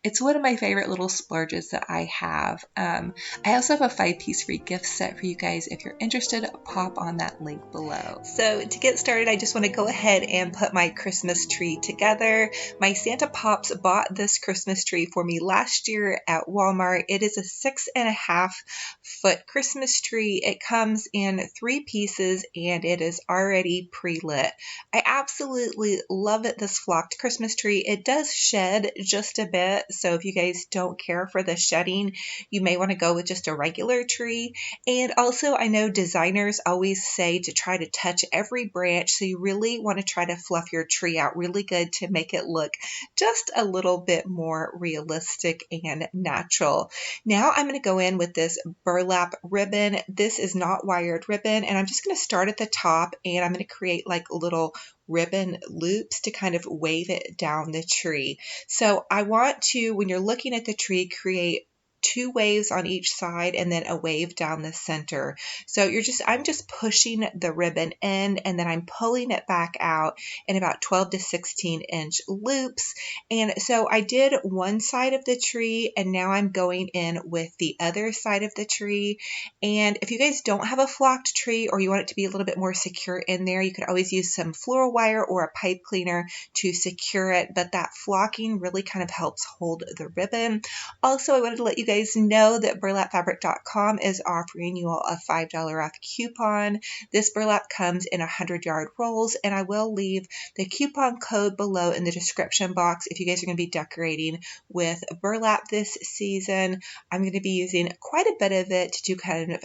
It's one of my favorite little splurges that I have. I also have a 5-piece free gift set for you guys. If you're interested, pop on that link below. So to get started, I just want to go ahead and put my Christmas tree together. My Santa Pops bought this Christmas tree for me last year at Walmart. It is a 6.5-foot Christmas tree. It comes in 3 pieces and it is already pre-lit. I absolutely love it, this flocked Christmas tree. It does shed just a bit, so if you guys don't care for the shedding, you may want to go with just a regular tree. And also, I know designers always say to try to touch every branch, so you really want to try to fluff your tree out really good to make it look just a little bit more realistic and natural. Now I'm going to go in with this burlap ribbon. This is not wired ribbon, and I'm just going to start at the top, and I'm going to create like little ribbon loops to kind of wave it down the tree. So I want to, when you're looking at the tree, create 2 waves on each side and then a wave down the center. So I'm just pushing the ribbon in and then I'm pulling it back out in about 12 to 16 inch loops. And so I did one side of the tree and now I'm going in with the other side of the tree. And if you guys don't have a flocked tree or you want it to be a little bit more secure in there, you could always use some floral wire or a pipe cleaner to secure it. But that flocking really kind of helps hold the ribbon. Also, I wanted to let you guys know that burlapfabric.com is offering you all a $5 off coupon. This burlap comes in 100-yard rolls, and I will leave the coupon code below in the description box if you guys are going to be decorating with burlap this season. I'm going to be using quite a bit of it to do kind of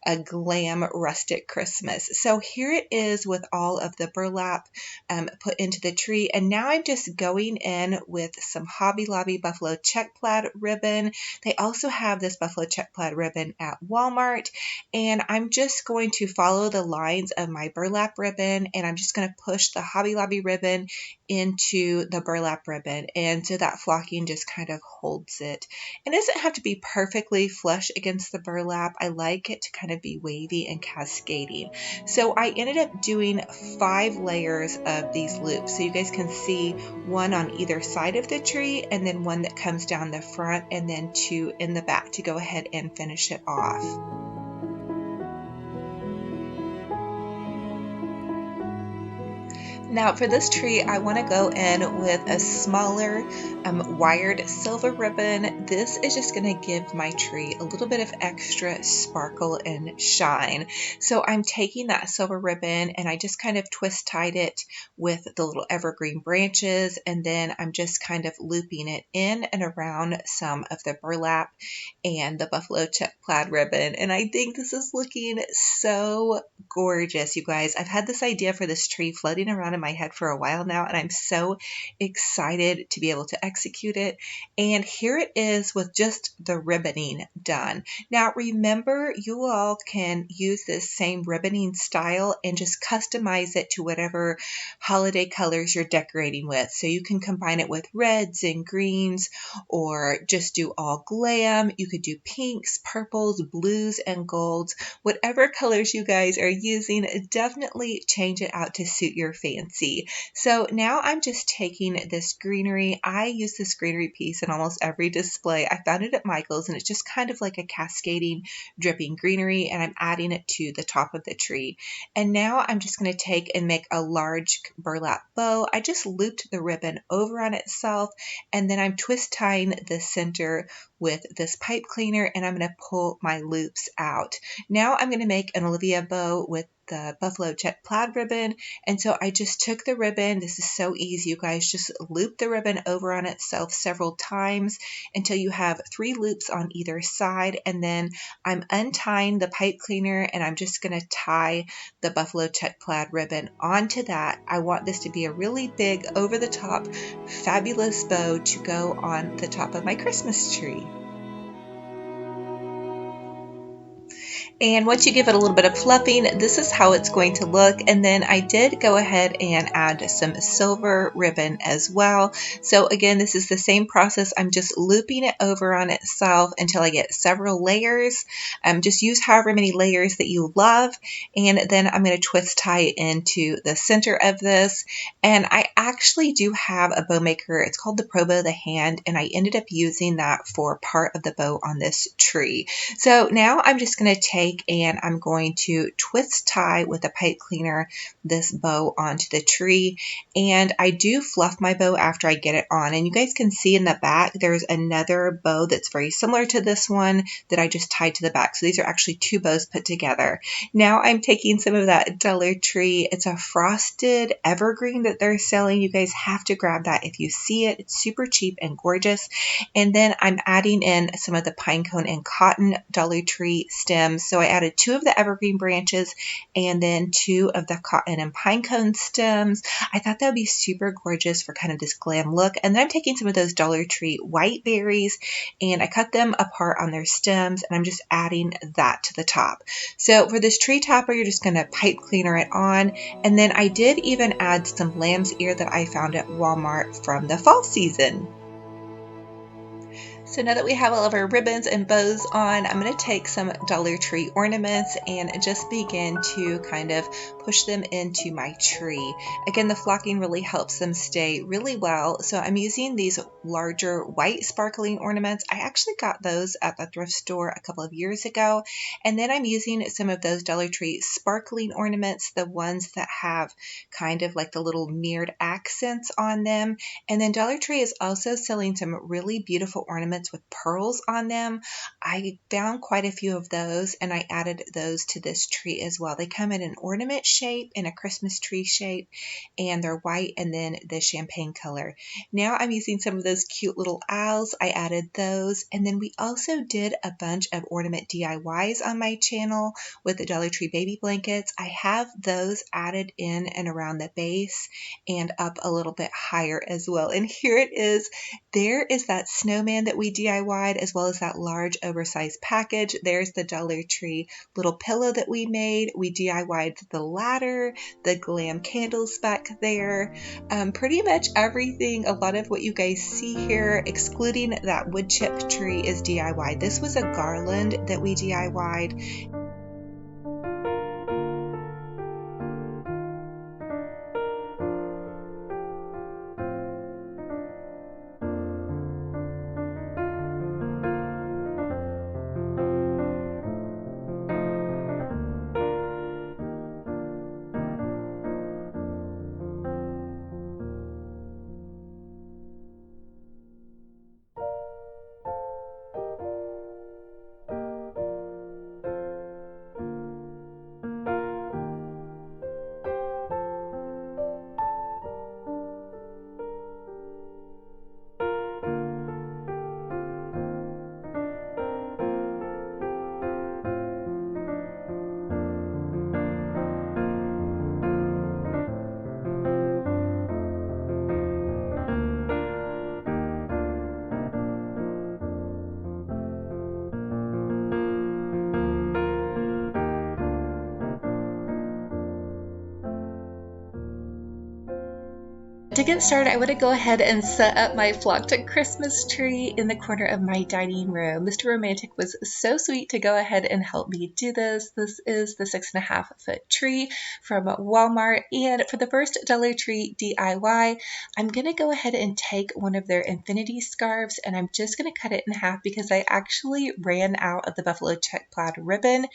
a glam rustic Christmas. So here it is with all of the burlap put into the tree, and now I'm just going in with some Hobby Lobby buffalo check plaid ribbon. They also have this buffalo check plaid ribbon at Walmart, and I'm just going to follow the lines of my burlap ribbon, and I'm just going to push the Hobby Lobby ribbon into the burlap ribbon, and so that flocking just kind of holds it. It doesn't have to be perfectly flush against the burlap. I like it to kind of be wavy and cascading. So I ended up doing 5 layers of these loops, so you guys can see one on either side of the tree and then one that comes down the front and then 2 in the back to go ahead and finish it off. Now for this tree, I want to go in with a smaller wired silver ribbon. This is just going to give my tree a little bit of extra sparkle and shine. So I'm taking that silver ribbon and I just kind of twist tied it with the little evergreen branches, and then I'm just kind of looping it in and around some of the burlap and the buffalo check plaid ribbon. And I think this is looking so gorgeous, you guys. I've had this idea for this tree floating around in my head for a while now, and I'm so excited to be able to execute it. And here it is with just the ribboning done. Now remember, you all can use this same ribboning style and just customize it to whatever holiday colors you're decorating with. So you can combine it with reds and greens, or just do all glam. You could do pinks, purples, blues, and golds. Whatever colors you guys are using, definitely change it out to suit your fancy. So now I'm just taking this greenery. I use this greenery piece in almost every display. I found it at Michael's, and it's just kind of like a cascading, dripping greenery, and I'm adding it to the top of the tree. And now I'm just going to take and make a large burlap bow. I just looped the ribbon over on itself, and then I'm twist tying the center with this pipe cleaner, and I'm going to pull my loops out. Now I'm going to make an Olivia bow with the buffalo check plaid ribbon, and so I just took the ribbon. This is so easy, you guys. Just loop the ribbon over on itself several times until you have 3 loops on either side, and then I'm untying the pipe cleaner and I'm just going to tie the buffalo check plaid ribbon onto that. I want this to be a really big, over the top, fabulous bow to go on the top of my Christmas tree. And once you give it a little bit of fluffing, this is how it's going to look. And then I did go ahead and add some silver ribbon as well. So again, this is the same process. I'm just looping it over on itself until I get several layers. Just use however many layers that you love. And then I'm going to twist tie it into the center of this. And I actually do have a bow maker. It's called the Pro Bow the Hand. And I ended up using that for part of the bow on this tree. So now I'm just going to take and I'm going to twist tie with a pipe cleaner this bow onto the tree. And I do fluff my bow after I get it on. And you guys can see in the back, there's another bow that's very similar to this one that I just tied to the back. So these are actually two bows put together. Now I'm taking some of that Dollar Tree. It's a frosted evergreen that they're selling. You guys have to grab that if you see it. It's super cheap and gorgeous. And then I'm adding in some of the pine cone and cotton Dollar Tree stems. So I added 2 of the evergreen branches and then 2 of the cotton and pine cone stems. I thought that would be super gorgeous for kind of this glam look. And then I'm taking some of those Dollar Tree white berries and I cut them apart on their stems and I'm just adding that to the top. So for this tree topper, you're just going to pipe cleaner it on. And then I did even add some lamb's ear that I found at Walmart from the fall season. So now that we have all of our ribbons and bows on, I'm going to take some Dollar Tree ornaments and just begin to kind of push them into my tree. Again, the flocking really helps them stay really well. So I'm using these larger white sparkling ornaments. I actually got those at the thrift store a couple of years ago. And then I'm using some of those Dollar Tree sparkling ornaments, the ones that have kind of like the little mirrored accents on them. And then Dollar Tree is also selling some really beautiful ornaments with pearls on them. I found quite a few of those and I added those to this tree as well. They come in an ornament shape, in a Christmas tree shape, and they're white and then the champagne color. Now I'm using some of those cute little owls. I added those, and then we also did a bunch of ornament DIYs on my channel with the Dollar Tree baby blankets. I have those added in and around the base and up a little bit higher as well. And here it is. There is that snowman that we DIY'd, as well as that large oversized package. There's the Dollar Tree little pillow that we made. We DIY'd the ladder, the glam candles back there. Pretty much everything, a lot of what you guys see here, excluding that wood chip tree, is DIY. This was a garland that we DIY'd. To get started, I want to go ahead and set up my flocked Christmas tree in the corner of my dining room. Mr. Romantic was so sweet to go ahead and help me do this. This is the 6.5-foot tree from Walmart, and for the first Dollar Tree DIY, I'm going to go ahead and take one of their infinity scarves and I'm just going to cut it in half because I actually ran out of the buffalo check plaid ribbon,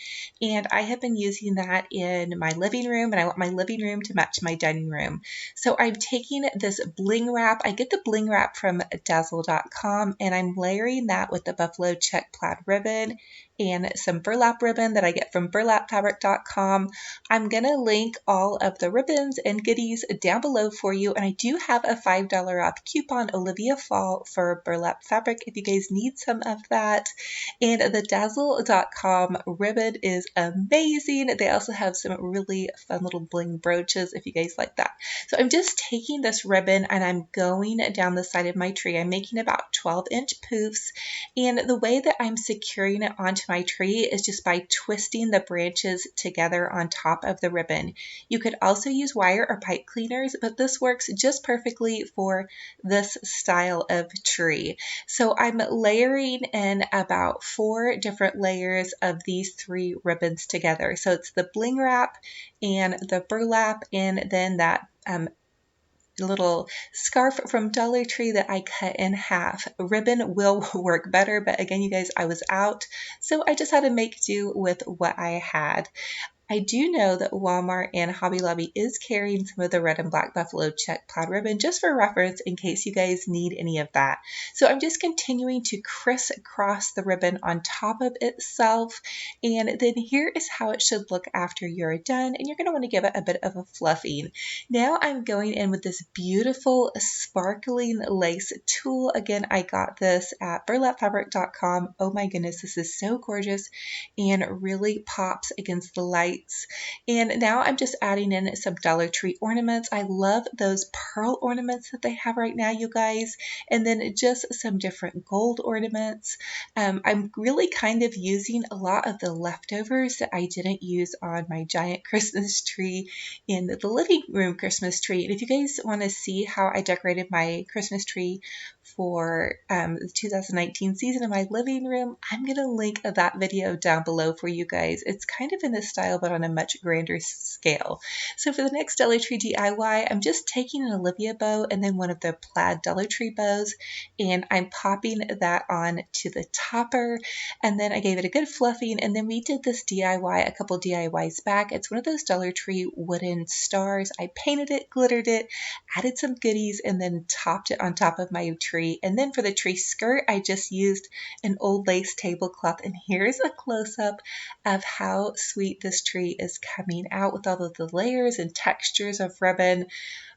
and I have been using that in my living room, and I want my living room to match my dining room. So I'm taking this bling wrap. I get the bling wrap from dazzle.com, and I'm layering that with the buffalo check plaid ribbon and some burlap ribbon that I get from burlapfabric.com. I'm going to link all of the ribbons and goodies down below for you, and I do have a $5 off coupon, Olivia Fall, for burlap fabric if you guys need some of that. And the dazzle.com ribbon is amazing. They also have some really fun little bling brooches if you guys like that. So I'm just taking this ribbon and I'm going down the side of my tree. I'm making about 12-inch poofs, and the way that I'm securing it onto onto my tree is just by twisting the branches together on top of the ribbon. You could also use wire or pipe cleaners, but this works just perfectly for this style of tree. So I'm layering in about 4 different layers of these 3 ribbons together. So it's the bling wrap and the burlap and then that little scarf from Dollar Tree that I cut in half. Ribbon will work better, but again, you guys, I was out, so I just had to make do with what I had. I do know that Walmart and Hobby Lobby is carrying some of the red and black buffalo check plaid ribbon just for reference in case you guys need any of that. So I'm just continuing to crisscross the ribbon on top of itself, and then here is how it should look after you're done, and you're going to want to give it a bit of a fluffing. Now I'm going in with this beautiful sparkling lace tulle. Again, I got this at burlapfabric.com. Oh my goodness, this is so gorgeous and really pops against the light. And now I'm just adding in some Dollar Tree ornaments. I love those pearl ornaments that they have right now, you guys. And then just some different gold ornaments. I'm really kind of using a lot of the leftovers that I didn't use on my giant Christmas tree in the living room Christmas tree. And if you guys want to see how I decorated my Christmas tree for the 2019 season in my living room, I'm going to link that video down below for you guys. It's kind of in this style, but on a much grander scale. So for the next Dollar Tree DIY, I'm just taking an Olivia bow and then one of the plaid Dollar Tree bows, and I'm popping that on to the topper, and then I gave it a good fluffing, and then we did this DIY a couple DIYs back. It's one of those Dollar Tree wooden stars. I painted it, glittered it, added some goodies, and then topped it on top of my tree. And then for the tree skirt, I just used an old lace tablecloth, and here's a close-up of how sweet this tree is coming out with all of the layers and textures of ribbon.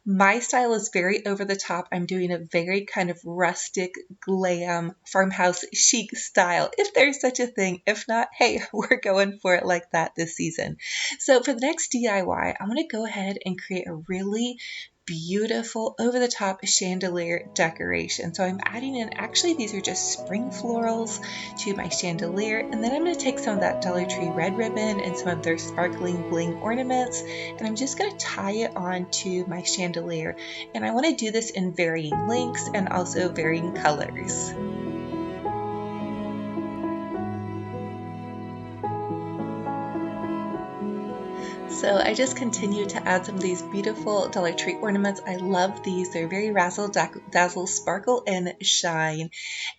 My style is very over the top. I'm doing a very kind of rustic, glam, farmhouse chic style, if there's such a thing. If not, hey, we're going for it like that this season. So for the next DIY, I'm going to go ahead and create a really beautiful over-the-top chandelier decoration. So I'm adding in, actually these are just spring florals to my chandelier, and then I'm going to take some of that Dollar Tree red ribbon and some of their sparkling bling ornaments, and I'm just going to tie it on to my chandelier. And I want to do this in varying lengths and also varying colors. So I just continue to add some of these beautiful Dollar Tree ornaments. I love these. They're very razzle dazzle, sparkle and shine.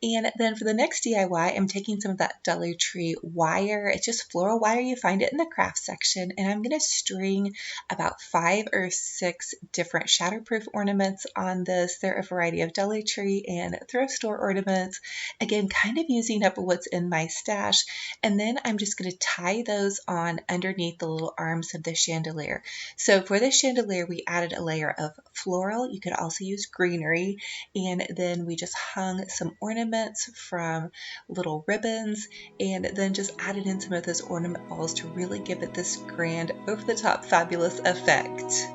And then for the next DIY, I'm taking some of that Dollar Tree wire. It's just floral wire. You find it in the craft section. And I'm going to string about 5 or 6 different shatterproof ornaments on this. They're a variety of Dollar Tree and thrift store ornaments. Again, kind of using up what's in my stash. And then I'm just going to tie those on underneath the little arms of the chandelier. So for the chandelier, we added a layer of floral. You could also use greenery, and then we just hung some ornaments from little ribbons, and then just added in some of those ornament balls to really give it this grand, over-the-top, fabulous effect.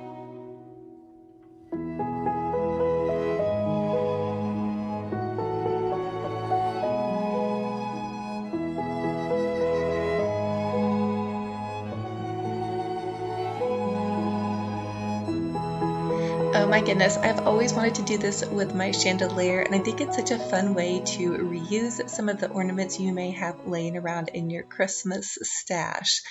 Oh my goodness, I've always wanted to do this with my chandelier, and I think it's such a fun way to reuse some of the ornaments you may have laying around in your Christmas stash.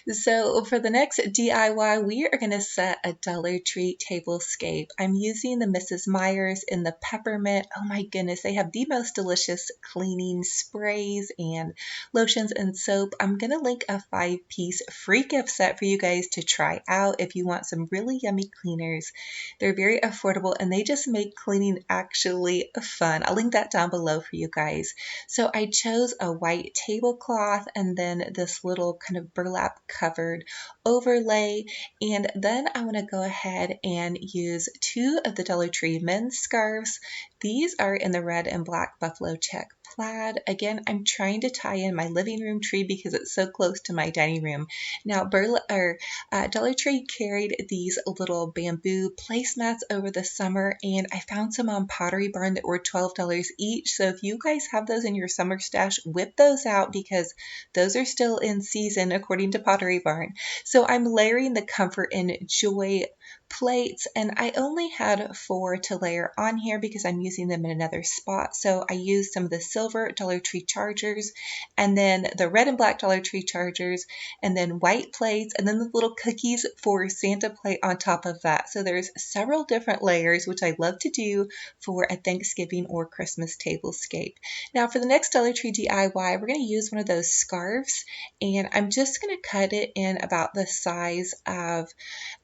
So for the next DIY, we are going to set a Dollar Tree tablescape. I'm using the Mrs. Meyer's in the peppermint. Oh my goodness, they have the most delicious cleaning sprays and lotions and soap. I'm going to link a 5-piece free gift set for you guys to try out if you want some really yummy cleaners. They're very affordable, and they just make cleaning actually fun. I'll link that down below for you guys. So I chose a white tablecloth and then this little kind of burlap covered overlay, and then I want to go ahead and use 2 of the Dollar Tree men's scarves. These are in the red and black buffalo check plaid. Again, I'm trying to tie in my living room tree because it's so close to my dining room. Now, Dollar Tree carried these little bamboo placemats over the summer, and I found some on Pottery Barn that were $12 each. So if you guys have those in your summer stash, whip those out because those are still in season according to Pottery Barn. So I'm layering the Comfort and Joy plates, and I only had 4 to layer on here because I'm using them in another spot. So I used some of the silver Dollar Tree chargers, and then the red and black Dollar Tree chargers, and then white plates, and then the little cookies for Santa plate on top of that. So there's several different layers, which I love to do for a Thanksgiving or Christmas tablescape. Now for the next Dollar Tree DIY, we're going to use one of those scarves, and I'm just going to cut it in about the size of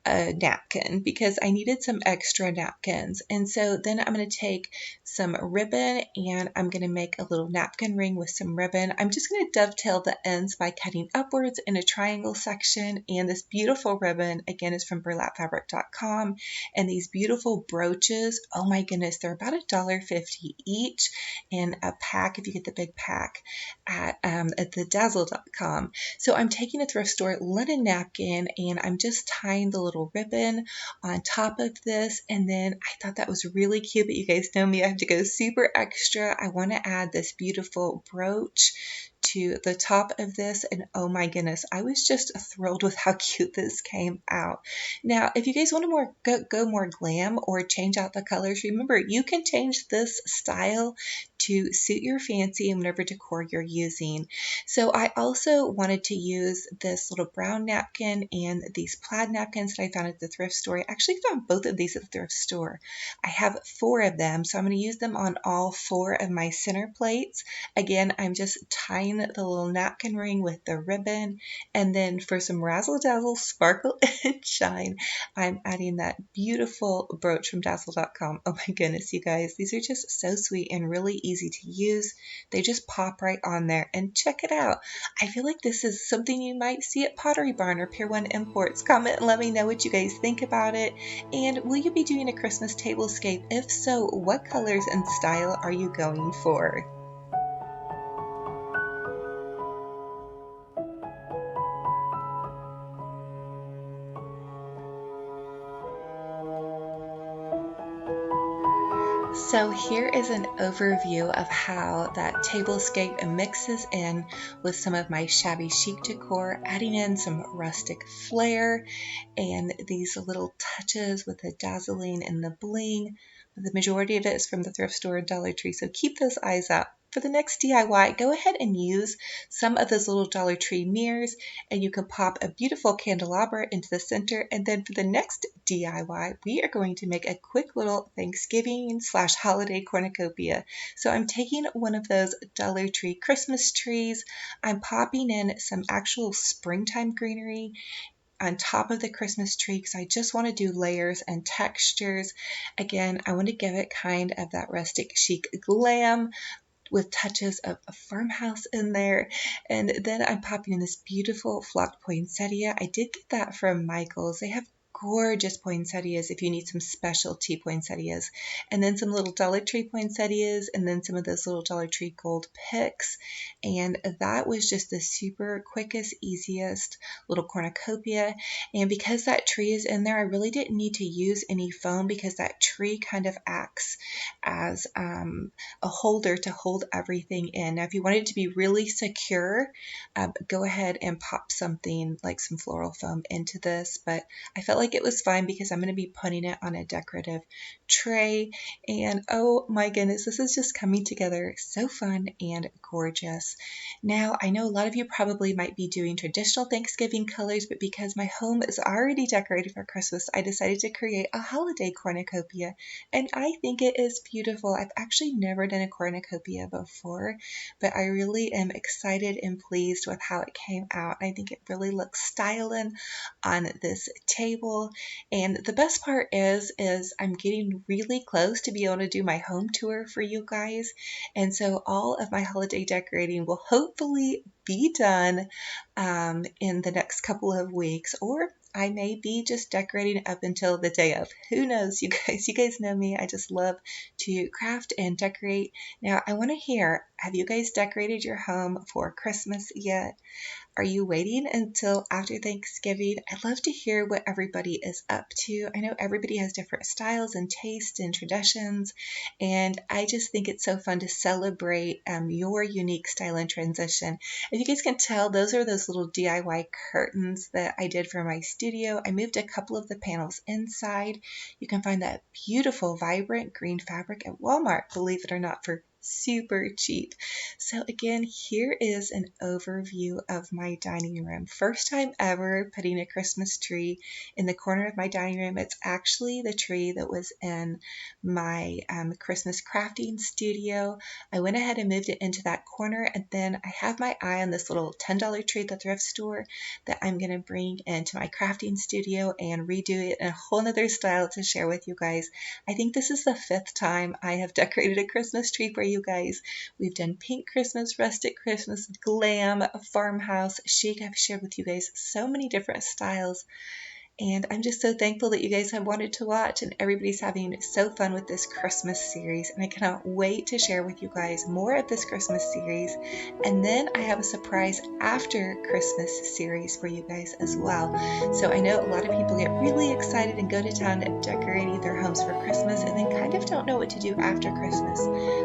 a napkin because I needed some extra napkins. And so then I'm going to take some ribbon and I'm going to make a little napkin ring with some ribbon. I'm just going to dovetail the ends by cutting upwards in a triangle section. And this beautiful ribbon, again, is from burlapfabric.com. And these beautiful brooches, oh my goodness, they're about $1.50 each in a pack if you get the big pack at the dazzle.com. So I'm taking a thrift store linen napkin and I'm just tying the little ribbon on top of this, and then I thought that was really cute, but you guys know me, I have to go super extra. I want to add this beautiful brooch to the top of this, and oh my goodness, I was just thrilled with how cute this came out. Now if you guys want to go more glam or change out the colors, remember you can change this style to suit your fancy and whatever decor you're using. So I also wanted to use this little brown napkin and these plaid napkins that I found at the thrift store. I actually found both of these at the thrift store. I have 4 of them, so I'm going to use them on all 4 of my center plates. Again, I'm just tying the little napkin ring with the ribbon, and then for some razzle dazzle sparkle and shine, I'm adding that beautiful brooch from dazzle.com. Oh my goodness, you guys, these are just so sweet and really easy to use. They just pop right on there, and check it out. I feel like this is something you might see at Pottery Barn or Pier 1 Imports. Comment and let me know what you guys think about it. And will you be doing a Christmas tablescape? If so, what colors and style are you going for? So here is an overview of how that tablescape mixes in with some of my shabby chic decor, adding in some rustic flair and these little touches with the dazzling and the bling. The majority of it is from the thrift store and Dollar Tree, so keep those eyes out. For the next DIY, go ahead and use some of those little Dollar Tree mirrors, and you can pop a beautiful candelabra into the center. And then for the next DIY, we are going to make a quick little Thanksgiving / holiday cornucopia. So I'm taking one of those Dollar Tree Christmas trees. I'm popping in some actual springtime greenery on top of the Christmas tree because I just want to do layers and textures. Again, I want to give it kind of that rustic chic glam with touches of a farmhouse in there. And then I'm popping in this beautiful flocked poinsettia. I did get that from Michael's. They have gorgeous poinsettias if you need some specialty poinsettias. And then some little Dollar Tree poinsettias, and then some of those little Dollar Tree gold picks. And that was just the super quickest, easiest little cornucopia. And because that tree is in there, I really didn't need to use any foam because that tree kind of acts as a holder to hold everything in. Now, if you wanted it to be really secure, go ahead and pop something like some floral foam into this, but I felt like it was fine because I'm going to be putting it on a decorative tray. And oh my goodness, this is just coming together so fun and gorgeous. Now, I know a lot of you probably might be doing traditional Thanksgiving colors, but because my home is already decorated for Christmas, I decided to create a holiday cornucopia, and I think it is beautiful. I've actually never done a cornucopia before, but I really am excited and pleased with how it came out. I think it really looks styling on this table. And the best part is I'm getting really close to be able to do my home tour for you guys. And so all of my holiday decorating will hopefully be done in the next couple of weeks, or I may be just decorating up until the day of. Who knows, you guys? You guys know me. I just love to craft and decorate. Now, I want to hear, Have you guys decorated your home for Christmas yet? Are you waiting until after Thanksgiving? I'd love to hear what everybody is up to. I know everybody has different styles and tastes and traditions, and I just think it's so fun to celebrate your unique style and transition. As you guys can tell, those are those little DIY curtains that I did for my studio. I moved a couple of the panels inside. You can find that beautiful, vibrant green fabric at Walmart, believe it or not, for super cheap. So again, here is an overview of my dining room. First time ever putting a Christmas tree in the corner of my dining room. It's actually the tree that was in my Christmas crafting studio. I went ahead and moved it into that corner, and then I have my eye on this little $10 tree at the thrift store that I'm going to bring into my crafting studio and redo it in a whole nother style to share with you guys. I think this is the 5th time I have decorated a Christmas tree for you guys. We've done pink Christmas, rustic Christmas, glam, farmhouse, chic. I've shared with you guys so many different styles, and I'm just so thankful that you guys have wanted to watch and everybody's having so fun with this Christmas series, and I cannot wait to share with you guys more of this Christmas series. And then I have a surprise after Christmas series for you guys as well. So I know a lot of people get really excited and go to town decorating their homes for Christmas and then kind of don't know what to do after Christmas.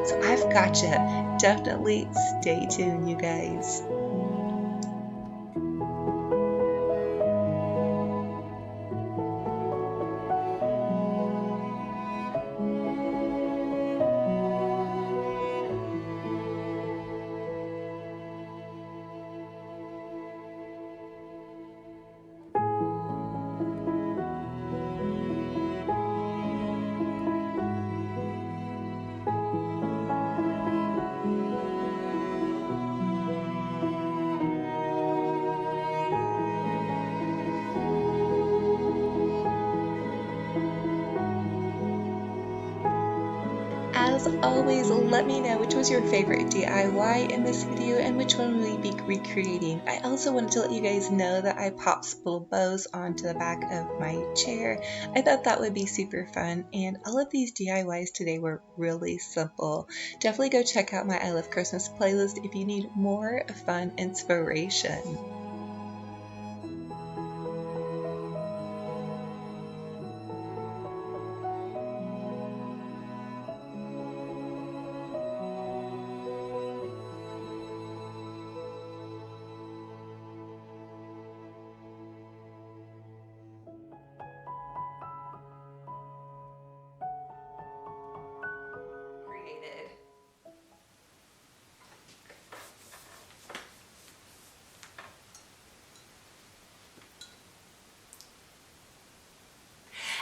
So I've got you. Definitely stay tuned, you guys. As always, let me know which was your favorite DIY in this video and which one will we be recreating. I also wanted to let you guys know that I popped little bows onto the back of my chair. I thought that would be super fun, and all of these DIYs today were really simple. Definitely go check out my I Love Christmas playlist if you need more fun inspiration. Created.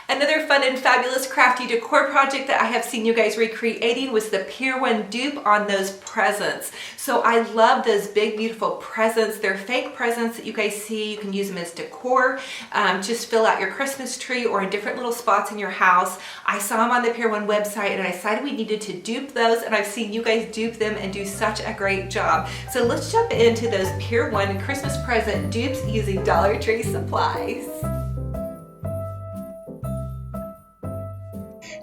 Another fun and fabulous crafty decor project that I have seen you guys recreating was the Pier 1 dupe on those presents. So I love those big, beautiful presents. They're fake presents that you guys see. You can use them as decor. Just fill out your Christmas tree or in different little spots in your house. I saw them on the Pier 1 website and I decided we needed to dupe those, and I've seen you guys dupe them and do such a great job. So let's jump into those Pier 1 Christmas present dupes using Dollar Tree supplies.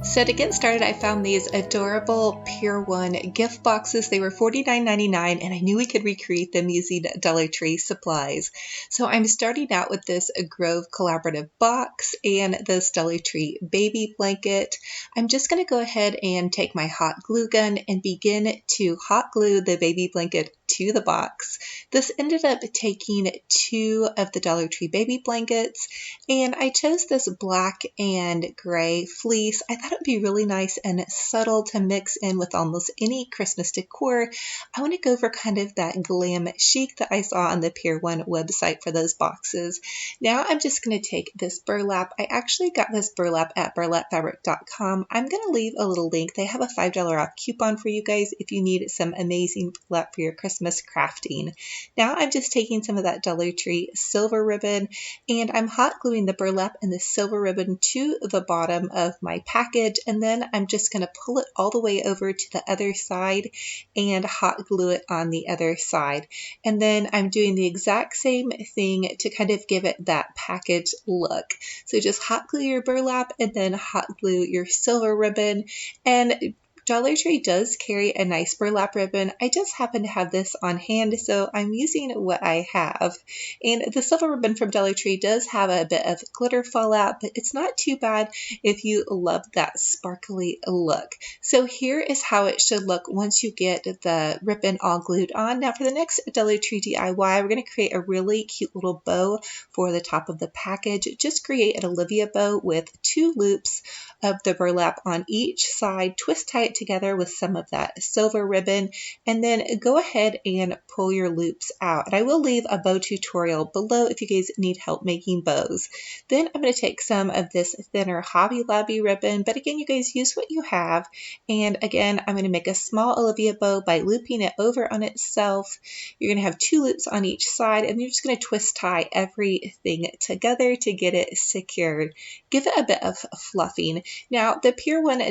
So to get started, I found these adorable Pier 1 gift boxes. They were $49.99, and I knew we could recreate them using Dollar Tree supplies. So I'm starting out with this Grove Collaborative box and this Dollar Tree baby blanket. I'm just going to go ahead and take my hot glue gun and begin to hot glue the baby blanket to the box. This ended up taking 2 of the Dollar Tree baby blankets, and I chose this black and gray fleece. I thought it would be really nice and subtle to mix in with almost any Christmas decor. I want to go for kind of that glam chic that I saw on the Pier 1 website for those boxes. Now I'm just going to take this burlap. I actually got this burlap at burlapfabric.com. I'm going to leave a little link. They have a $5 off coupon for you guys if you need some amazing burlap for your Christmas crafting. Now I'm just taking some of that Dollar Tree silver ribbon, and I'm hot gluing the burlap and the silver ribbon to the bottom of my package, and then I'm just going to pull it all the way over to the other side and hot glue it on the other side. And then I'm doing the exact same thing to kind of give it that package look. So just hot glue your burlap and then hot glue your silver ribbon, and Dollar Tree does carry a nice burlap ribbon. I just happen to have this on hand, so I'm using what I have. And the silver ribbon from Dollar Tree does have a bit of glitter fallout, but it's not too bad if you love that sparkly look. So here is how it should look once you get the ribbon all glued on. Now for the next Dollar Tree DIY, we're going to create a really cute little bow for the top of the package. Just create an Olivia bow with 2 loops of the burlap on each side, twist tie it together with some of that silver ribbon, and then go ahead and pull your loops out. And I will leave a bow tutorial below if you guys need help making bows. Then I'm going to take some of this thinner Hobby Lobby ribbon, but again, you guys use what you have. And again, I'm going to make a small Olivia bow by looping it over on itself. You're going to have 2 loops on each side, and you're just going to twist tie everything together to get it secured. Give it a bit of fluffing. Now, the Pier one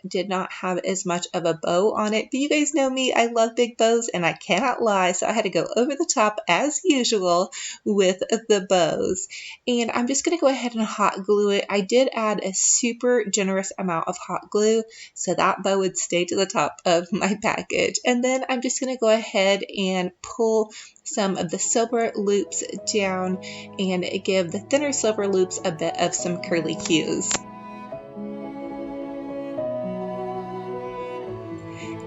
did not have as much of a bow on it, but you guys know me, I love big bows, and I cannot lie, so I had to go over the top as usual with the bows. And I'm just going to go ahead and hot glue it. I did add a super generous amount of hot glue, so that bow would stay to the top of my package. And then I'm just going to go ahead and pull some of the silver loops down and give the thinner silver loops a bit of some curly cues.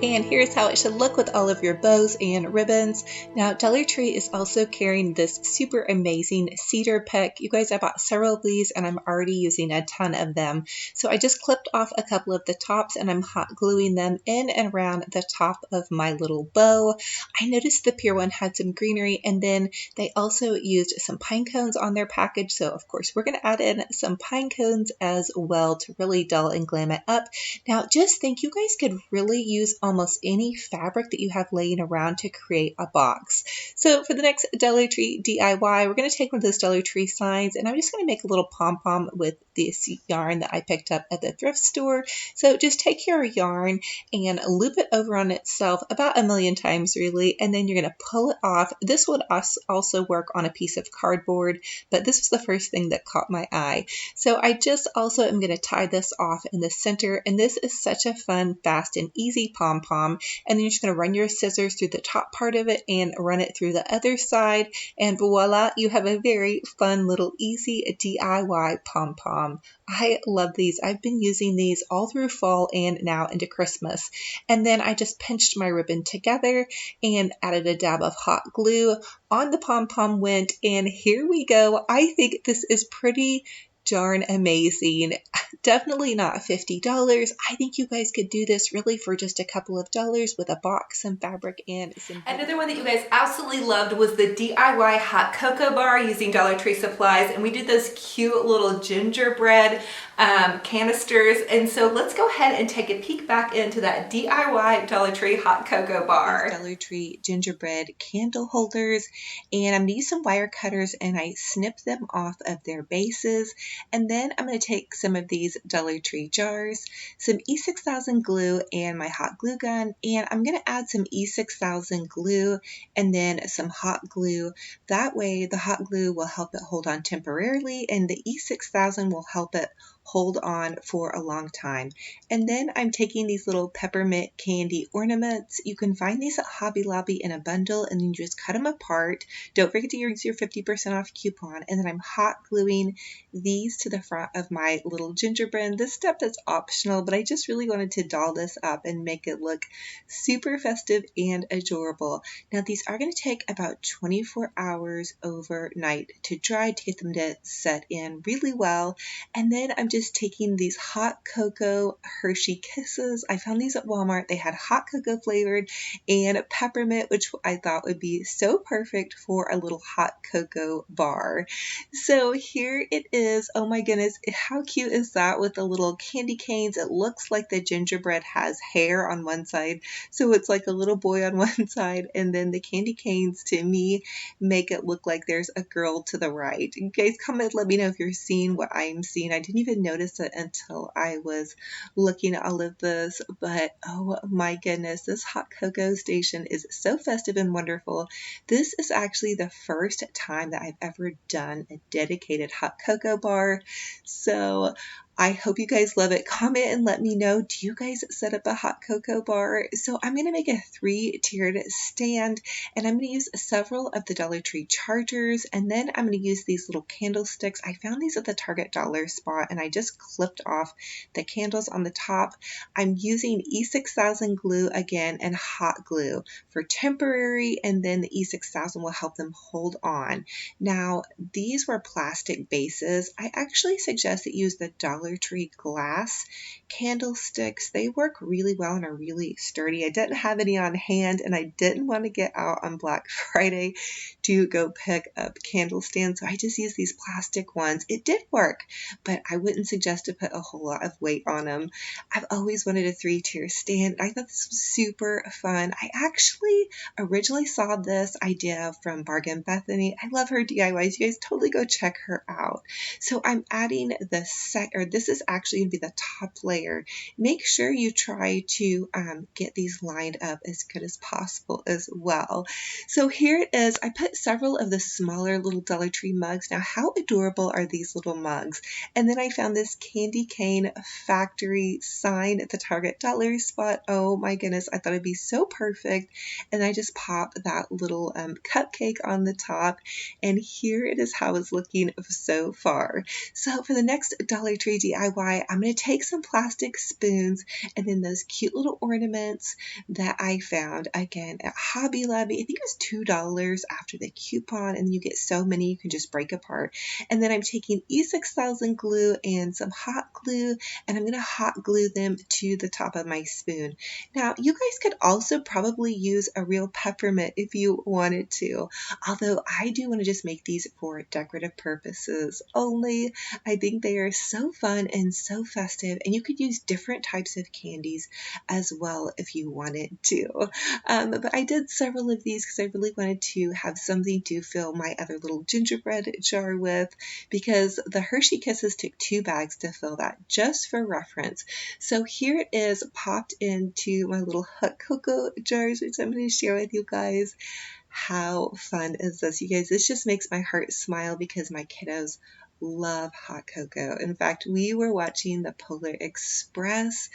And here's how it should look with all of your bows and ribbons. Now, Dollar Tree is also carrying this super amazing cedar pick. You guys, I bought several of these and I'm already using a ton of them. So I just clipped off a couple of the tops and I'm hot gluing them in and around the top of my little bow. I noticed the Pier one had some greenery, and then they also used some pine cones on their package. So of course we're going to add in some pine cones as well to really dull and glam it up. Now, just think, you guys could really use almost any fabric that you have laying around to create a box. So for the next Dollar Tree DIY, we're going to take one of those Dollar Tree signs, and I'm just going to make a little pom-pom with this yarn that I picked up at the thrift store. So just take your yarn and loop it over on itself about 1,000,000 times really, and then you're going to pull it off. This would also work on a piece of cardboard, but this was the first thing that caught my eye. So I just also am going to tie this off in the center, and this is such a fun, fast, and easy pom-pom. And then you're just going to run your scissors through the top part of it and run it through the other side, and voila, you have a very fun little easy DIY pom-pom. I love these. I've been using these all through fall and now into Christmas. And then I just pinched my ribbon together and added a dab of hot glue on the pom-pom went, and here we go. I think this is pretty darn amazing. Definitely not $50. I think you guys could do this really for just a couple of dollars with a box, some fabric, and some... Another one that you guys absolutely loved was the DIY hot cocoa bar using Dollar Tree supplies, and we did those cute little gingerbread canisters. And so let's go ahead and take a peek back into that DIY Dollar Tree hot cocoa bar. Dollar Tree gingerbread candle holders, and I'm going to use some wire cutters and I snip them off of their bases. And then I'm going to take some of these Dollar Tree jars, some E6000 glue, and my hot glue gun, and I'm going to add some E6000 glue and then some hot glue. That way the hot glue will help it hold on temporarily, and the E6000 will help it hold on for a long time. And then I'm taking these little peppermint candy ornaments. You can find these at Hobby Lobby in a bundle, and you just cut them apart. Don't forget to use your 50% off coupon. And then I'm hot gluing these to the front of my little gingerbread. This step is optional, but I just really wanted to doll this up and make it look super festive and adorable. Now these are going to take about 24 hours overnight to dry to get them to set in really well. And then I'm just taking these hot cocoa Hershey Kisses. I found these at Walmart. They had hot cocoa flavored and peppermint, which I thought would be so perfect for a little hot cocoa bar. So here it is. Oh my goodness, how cute is that with the little candy canes? It looks like the gingerbread has hair on one side, so it's like a little boy on one side, and then the candy canes to me make it look like there's a girl to the right. You guys comment, let me know if you're seeing what I'm seeing. I didn't even notice it until I was looking at all of this, but oh my goodness, this hot cocoa station is so festive and wonderful. This is actually the first time that I've ever done a dedicated hot cocoa bar, so I hope you guys love it. Comment and let me know, do you guys set up a hot cocoa bar? So I'm going to make a 3-tiered stand, and I'm going to use several of the Dollar Tree chargers, and then I'm going to use these little candlesticks. I found these at the Target dollar spot, and I just clipped off the candles on the top. I'm using E6000 glue again and hot glue for temporary, and then the E6000 will help them hold on. Now, these were plastic bases. I actually suggest that you use the Dollar Tree glass candlesticks. They work really well and are really sturdy. I didn't have any on hand, and I didn't want to get out on Black Friday to go pick up candle stands, so I just used these plastic ones. It did work, but I wouldn't suggest to put a whole lot of weight on them. I've always wanted a 3-tier stand. I thought this was super fun. I actually originally saw this idea from Bargain Bethany. I love her DIYs. You guys totally go check her out. So I'm adding this is actually going to be the top layer. Make sure you try to get these lined up as good as possible as well. So here it is. I put several of the smaller little Dollar Tree mugs. Now, how adorable are these little mugs? And then I found this candy cane factory sign at the Target dollar spot. Oh my goodness, I thought it'd be so perfect. And I just pop that little cupcake on the top. And here it is how it's looking so far. So for the next Dollar Tree DIY, I'm going to take some plastic spoons and then those cute little ornaments that I found again at Hobby Lobby. I think it was $2 after the coupon, and you get so many you can just break apart. And then I'm taking E6000 glue and some hot glue, and I'm going to hot glue them to the top of my spoon. Now, you guys could also probably use a real peppermint if you wanted to, although I do want to just make these for decorative purposes only. I think they are so fun and so festive, and you could use different types of candies as well if you wanted to. But I did several of these because I really wanted to have something to fill my other little gingerbread jar with, because the Hershey Kisses took 2 bags to fill that, just for reference. So here it is popped into my little hot cocoa jars, which I'm going to share with you guys. How fun is this, you guys? This just makes my heart smile because my kiddos love hot cocoa. In fact, we were watching the Polar Express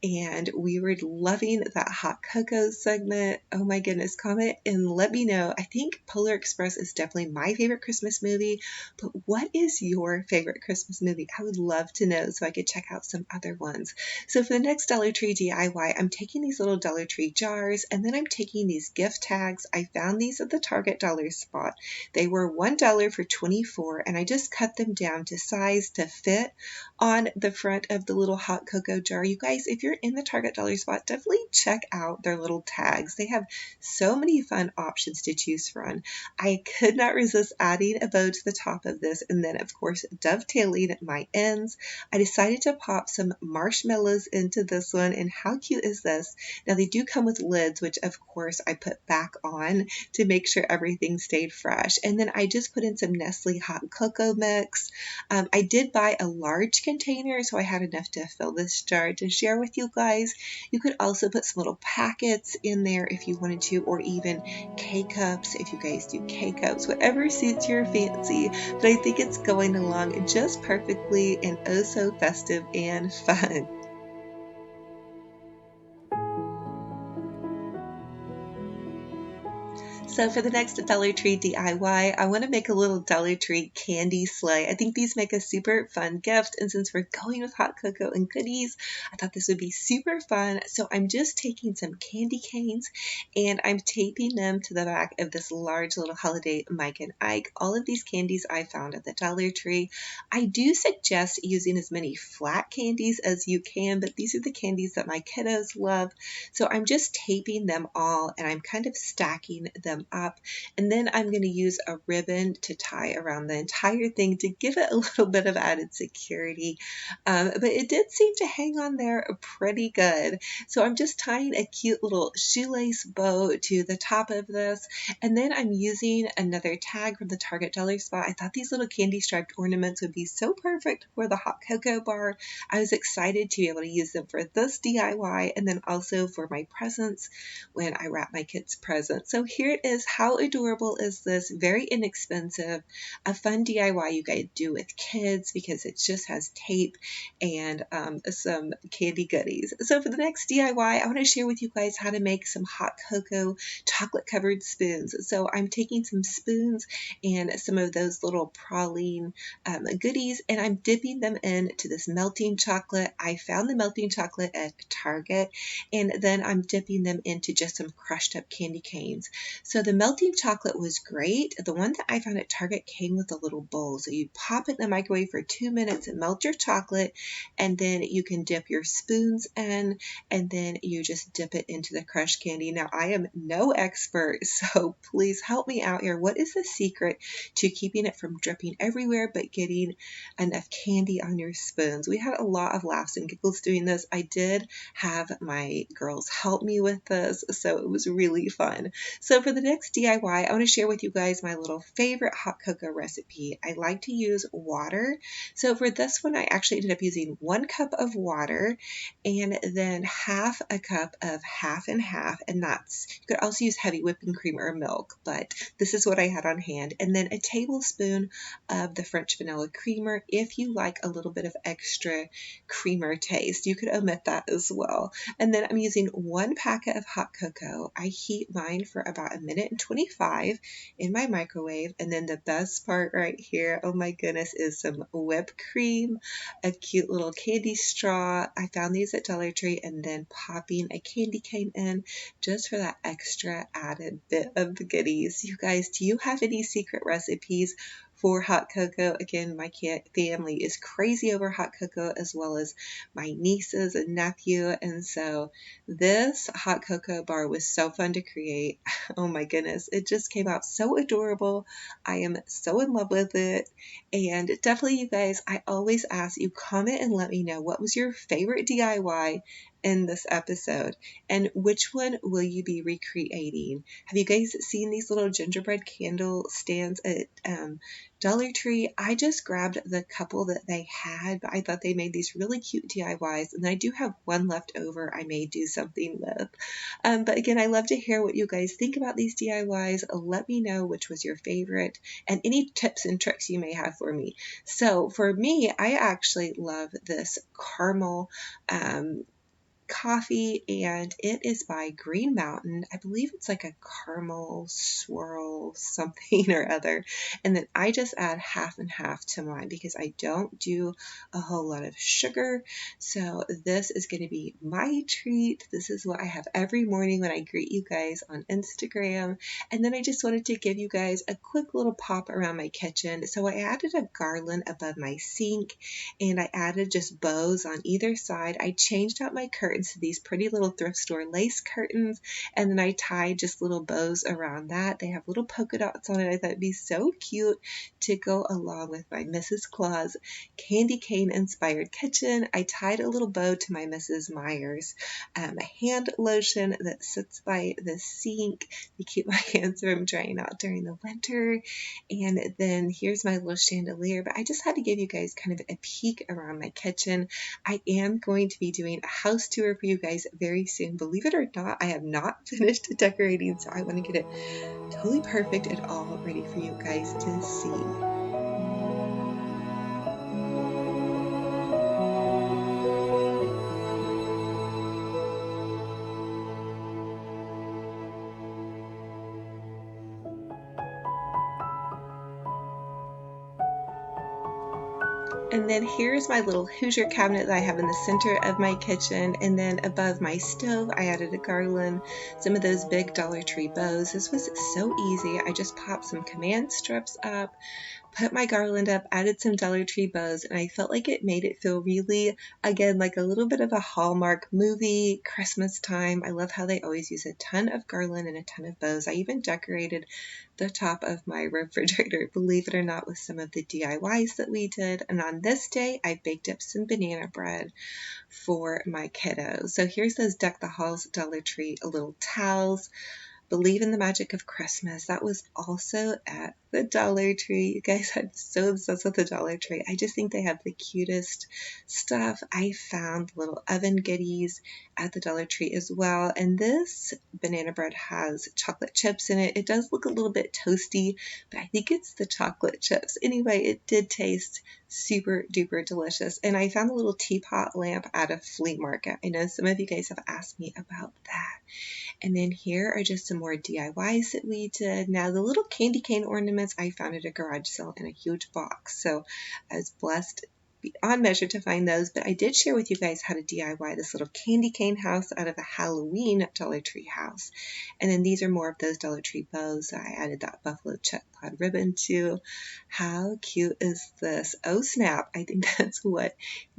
and we were loving that hot cocoa segment. Oh my goodness, comment and let me know. I think Polar Express is definitely my favorite Christmas movie, but what is your favorite Christmas movie? I would love to know so I could check out some other ones. So for the next Dollar Tree DIY, I'm taking these little Dollar Tree jars, and then I'm taking these gift tags. I found these at the Target dollar spot. They were $1 for 24, and I just cut them down to size to fit on the front of the little hot cocoa jar. You guys, if you're in the Target dollar spot, definitely check out their little tags. They have so many fun options to choose from. I could not resist adding a bow to the top of this, and then of course dovetailing my ends. I decided to pop some marshmallows into this one, and how cute is this? Now they do come with lids, which of course I put back on to make sure everything stayed fresh. And then I just put in some Nestle hot cocoa mix. I did buy a large container, so I had enough to fill this jar to share with you guys. You could also put some little packets in there if you wanted to, or even K-cups if you guys do K-cups, whatever suits your fancy. But I think it's going along just perfectly and oh so festive and fun. So for the next Dollar Tree DIY, I want to make a little Dollar Tree candy sleigh. I think these make a super fun gift, and since we're going with hot cocoa and goodies, I thought this would be super fun. So I'm just taking some candy canes and I'm taping them to the back of this large little holiday Mike and Ike. All of these candies I found at the Dollar Tree. I do suggest using as many flat candies as you can, but these are the candies that my kiddos love. So I'm just taping them all, and I'm kind of stacking them up, and then I'm going to use a ribbon to tie around the entire thing to give it a little bit of added security, but it did seem to hang on there pretty good. So I'm just tying a cute little shoelace bow to the top of this, and then I'm using another tag from the Target dollar spot. I thought these little candy striped ornaments would be so perfect for the hot cocoa bar. I was excited to be able to use them for this DIY and then also for my presents when I wrap my kids' presents. So here it is, how adorable is this? Very inexpensive, a fun DIY you guys do with kids because it just has tape and some candy goodies. So for the next DIY, I want to share with you guys how to make some hot cocoa chocolate covered spoons. So I'm taking some spoons and some of those little praline goodies, and I'm dipping them into this melting chocolate. I found the melting chocolate at Target, and then I'm dipping them into just some crushed up candy canes. So the melting chocolate was great. The one that I found at Target came with a little bowl. So you pop it in the microwave for 2 minutes and melt your chocolate, and then you can dip your spoons in, and then you just dip it into the crushed candy. Now, I am no expert, so please help me out here. What is the secret to keeping it from dripping everywhere but getting enough candy on your spoons? We had a lot of laughs and giggles doing this. I did have my girls help me with this, so it was really fun. So for the next DIY, I want to share with you guys my little favorite hot cocoa recipe. I like to use water. So for this one, I actually ended up using 1 cup of water and then half a cup of half and half, and that's, you could also use heavy whipping cream or milk, but this is what I had on hand. And then a tablespoon of the French vanilla creamer. If you like a little bit of extra creamer taste, you could omit that as well. And then I'm using 1 packet of hot cocoa. I heat mine for about 1:25 in my microwave. And then the best part right here, oh my goodness, is some whipped cream, a cute little candy straw. I found these at Dollar Tree, and then popping a candy cane in just for that extra added bit of goodies. You guys, do you have any secret recipes for hot cocoa? Again, my family is crazy over hot cocoa, as well as my nieces and nephew, and so this hot cocoa bar was so fun to create. Oh my goodness, it just came out so adorable. I am so in love with it, and definitely, you guys, I always ask you, comment and let me know what was your favorite DIY in this episode, and which one will you be recreating? Have you guys seen these little gingerbread candle stands at Dollar Tree? I just grabbed the couple that they had, but I thought they made these really cute DIYs, and I do have one left over I may do something with. But again, I love to hear what you guys think about these DIYs. Let me know which was your favorite and any tips and tricks you may have for me. So for me, I actually love this caramel coffee, and it is by Green Mountain. I believe it's like a caramel swirl something or other, and then I just add half and half to mine because I don't do a whole lot of sugar. So this is going to be my treat. This is what I have every morning when I greet you guys on Instagram. And then I just wanted to give you guys a quick little pop around my kitchen. So I added a garland above my sink, and I added just bows on either side. I changed out my curtains to these pretty little thrift store lace curtains, and then I tied just little bows around that. They have little polka dots on it. I thought it'd be so cute to go along with my Mrs. Claus candy cane inspired kitchen. I tied a little bow to my Mrs. Myers hand lotion that sits by the sink to keep my hands from drying out during the winter. And then here's my little chandelier, but I just had to give you guys kind of a peek around my kitchen. I am going to be doing a house tour for you guys very soon. Believe it or not, I have not finished decorating, so I want to get it totally perfect and all ready for you guys to see. And then here's my little Hoosier cabinet that I have in the center of my kitchen. And then above my stove, I added a garland, some of those big Dollar Tree bows. This was so easy. I just popped some command strips up, put my garland up, added some Dollar Tree bows, and I felt like it made it feel really, again, like a little bit of a Hallmark movie, Christmas time. I love how they always use a ton of garland and a ton of bows. I even decorated the top of my refrigerator, believe it or not, with some of the DIYs that we did. And on this day, I baked up some banana bread for my kiddos. So here's those Deck the Halls Dollar Tree little towels. Believe in the Magic of Christmas. That was also at the Dollar Tree. You guys, I'm so obsessed with the Dollar Tree. I just think they have the cutest stuff. I found little oven goodies at the Dollar Tree as well. And this banana bread has chocolate chips in it. It does look a little bit toasty, but I think it's the chocolate chips. Anyway, it did taste super duper delicious. And I found a little teapot lamp at a flea market. I know some of you guys have asked me about that. And then here are just some more DIYs that we did. Now the little candy cane ornaments I found at a garage sale in a huge box. So I was blessed beyond measure to find those, but I did share with you guys how to DIY this little candy cane house out of a Halloween Dollar Tree house. And then these are more of those Dollar Tree bows that I added that buffalo check plaid ribbon to. How cute is this? Oh snap, I think that's what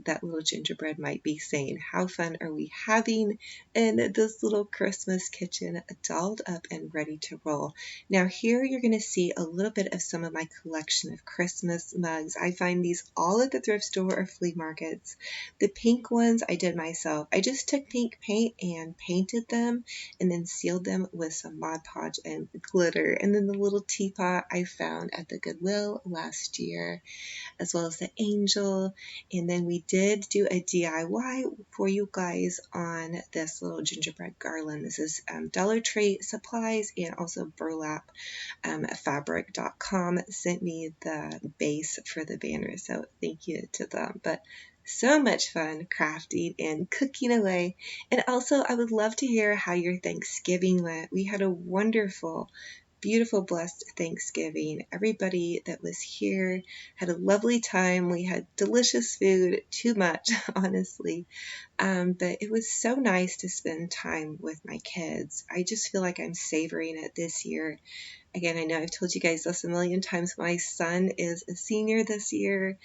that little gingerbread might be saying. How fun are we having in this little Christmas kitchen, dolled up and ready to roll. Now here you're going to see a little bit of some of my collection of Christmas mugs. I find these all at the thrift store or flea markets. The pink ones I did myself. I just took pink paint and painted them and then sealed them with some Mod Podge and glitter. And then the little teapot I found at the Goodwill last year, as well as the angel. And then we did do a DIY for you guys on this little gingerbread garland. This is Dollar Tree supplies, and also burlap fabric.com sent me the base for the banner, so thank you to them. But so much fun crafting and cooking away. And also I would love to hear how your Thanksgiving went. We had a wonderful, beautiful, blessed Thanksgiving. Everybody that was here had a lovely time. We had delicious food, too much, honestly. But it was so nice to spend time with my kids. I just feel like I'm savoring it this year. Again, I know I've told you guys this a million times. My son is a senior this year,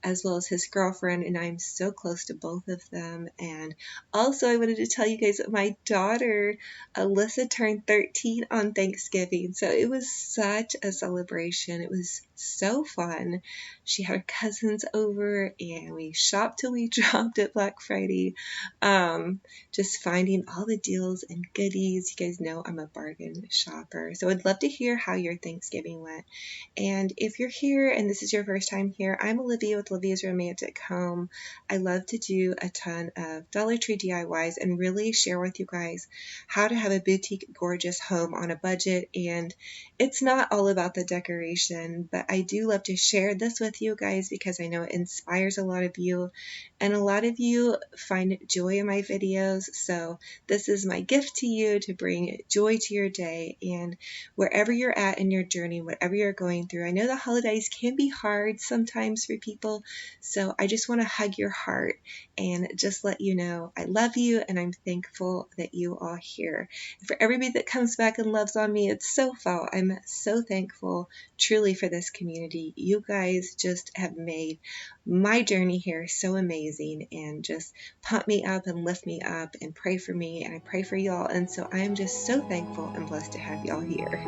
as well as his girlfriend, and I'm so close to both of them. And also, I wanted to tell you guys that my daughter, Alyssa, turned 13 on Thanksgiving. So it was such a celebration. It was so fun. She had her cousins over, and we shopped till we dropped at Black Friday. Just finding all the deals and goodies. You guys know I'm a bargain shopper. So I'd love to hear how your Thanksgiving went. And if you're here and this is your first time here, I'm Olivia with Olivia's Romantic Home. I love to do a ton of Dollar Tree DIYs and really share with you guys how to have a boutique gorgeous home on a budget. And it's not all about the decoration, but I do love to share this with you guys because I know it inspires a lot of you, and a lot of you find joy in my videos. So this is my gift to you, to bring joy to your day. And wherever you're at in your journey, whatever you're going through, I know the holidays can be hard sometimes for people, so I just want to hug your heart and just let you know I love you and I'm thankful that you are here. And for everybody that comes back and loves on me, it's so fun. I'm so thankful truly for this community. You guys just have made my journey here so amazing, and just pump me up and lift me up and pray for me, and I pray for y'all. And so I am just so thankful and blessed to have y'all here.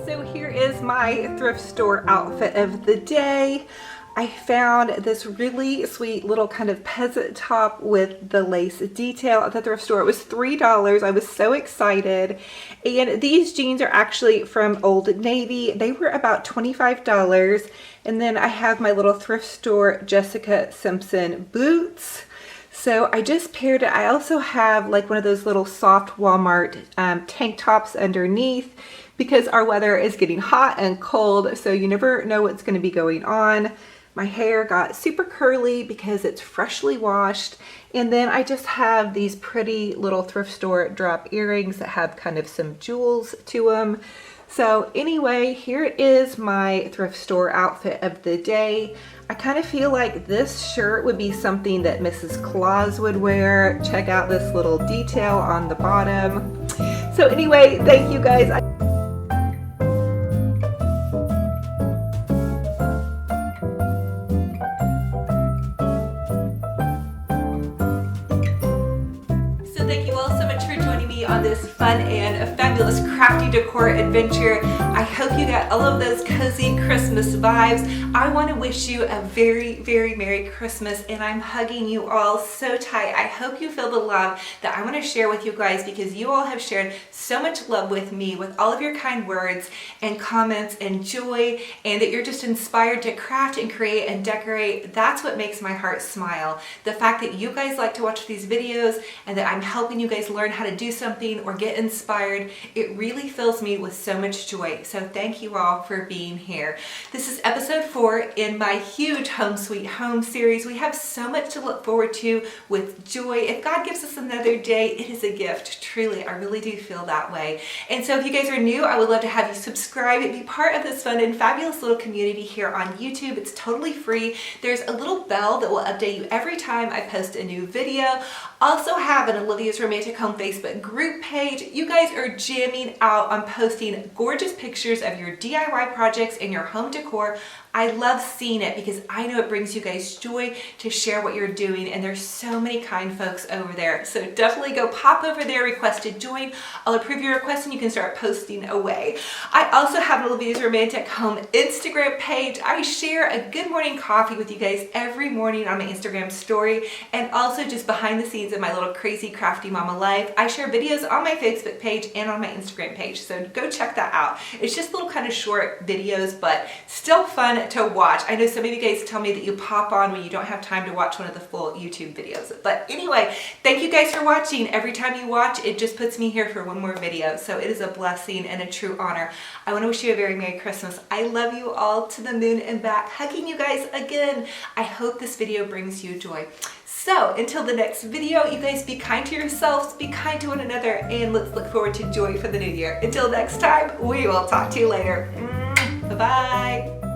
So here is my thrift store outfit of the day. I found this really sweet little kind of peasant top with the lace detail at the thrift store. It was $3. I was so excited. And these jeans are actually from Old Navy. They were about $25. And then I have my little thrift store Jessica Simpson boots. So I just paired it. I also have like one of those little soft Walmart tank tops underneath, because our weather is getting hot and cold, so you never know what's going to be going on. My hair got super curly because it's freshly washed. And then I just have these pretty little thrift store drop earrings that have kind of some jewels to them. So anyway, here is my thrift store outfit of the day. I kind of feel like this shirt would be something that Mrs. Claus would wear. Check out this little detail on the bottom. So anyway, thank you guys. Thank you all so much for joining me on this fun and fabulous crafty decor adventure. I hope you got all of those cozy Christmas vibes. I want to wish you a very, very Merry Christmas, and I'm hugging you all so tight. I hope you feel the love that I want to share with you guys, because you all have shared so much love with me with all of your kind words and comments and joy, and that you're just inspired to craft and create and decorate. That's what makes my heart smile. The fact that you guys like to watch these videos and that I'm helping you guys learn how to do something or get inspired, it really fills me with so much joy. So thank you all for being here. This is episode 4 in my huge Home Sweet Home series. We have so much to look forward to with joy. If God gives us another day, it is a gift. Truly, I really do feel that way. And so if you guys are new, I would love to have you subscribe and be part of this fun and fabulous little community here on YouTube. It's totally free. There's a little bell that will update you every time I post a new video. Also have an Olivia's Romantic Home Facebook group page. You guys are jamming out on posting gorgeous pictures of your DIY projects and your home decor. I love seeing it because I know it brings you guys joy to share what you're doing, and there's so many kind folks over there. So definitely go pop over there, request to join. I'll approve your request and you can start posting away. I also have an Olivia's Romantic Home Instagram page. I share a good morning coffee with you guys every morning on my Instagram story, and also just behind the scenes of my little crazy crafty mama life. I share videos on my Facebook page and on my Instagram page, so go check that out. It's just little kind of short videos, but still fun to watch. I know some of you guys tell me that you pop on when you don't have time to watch one of the full YouTube videos. But anyway, thank you guys for watching. Every time you watch, it just puts me here for one more video. So it is a blessing and a true honor. I want to wish you a very Merry Christmas. I love you all to the moon and back. Hugging you guys again. I hope this video brings you joy. So until the next video, you guys be kind to yourselves, be kind to one another, and let's look forward to joy for the new year. Until next time, we will talk to you later. Bye-bye.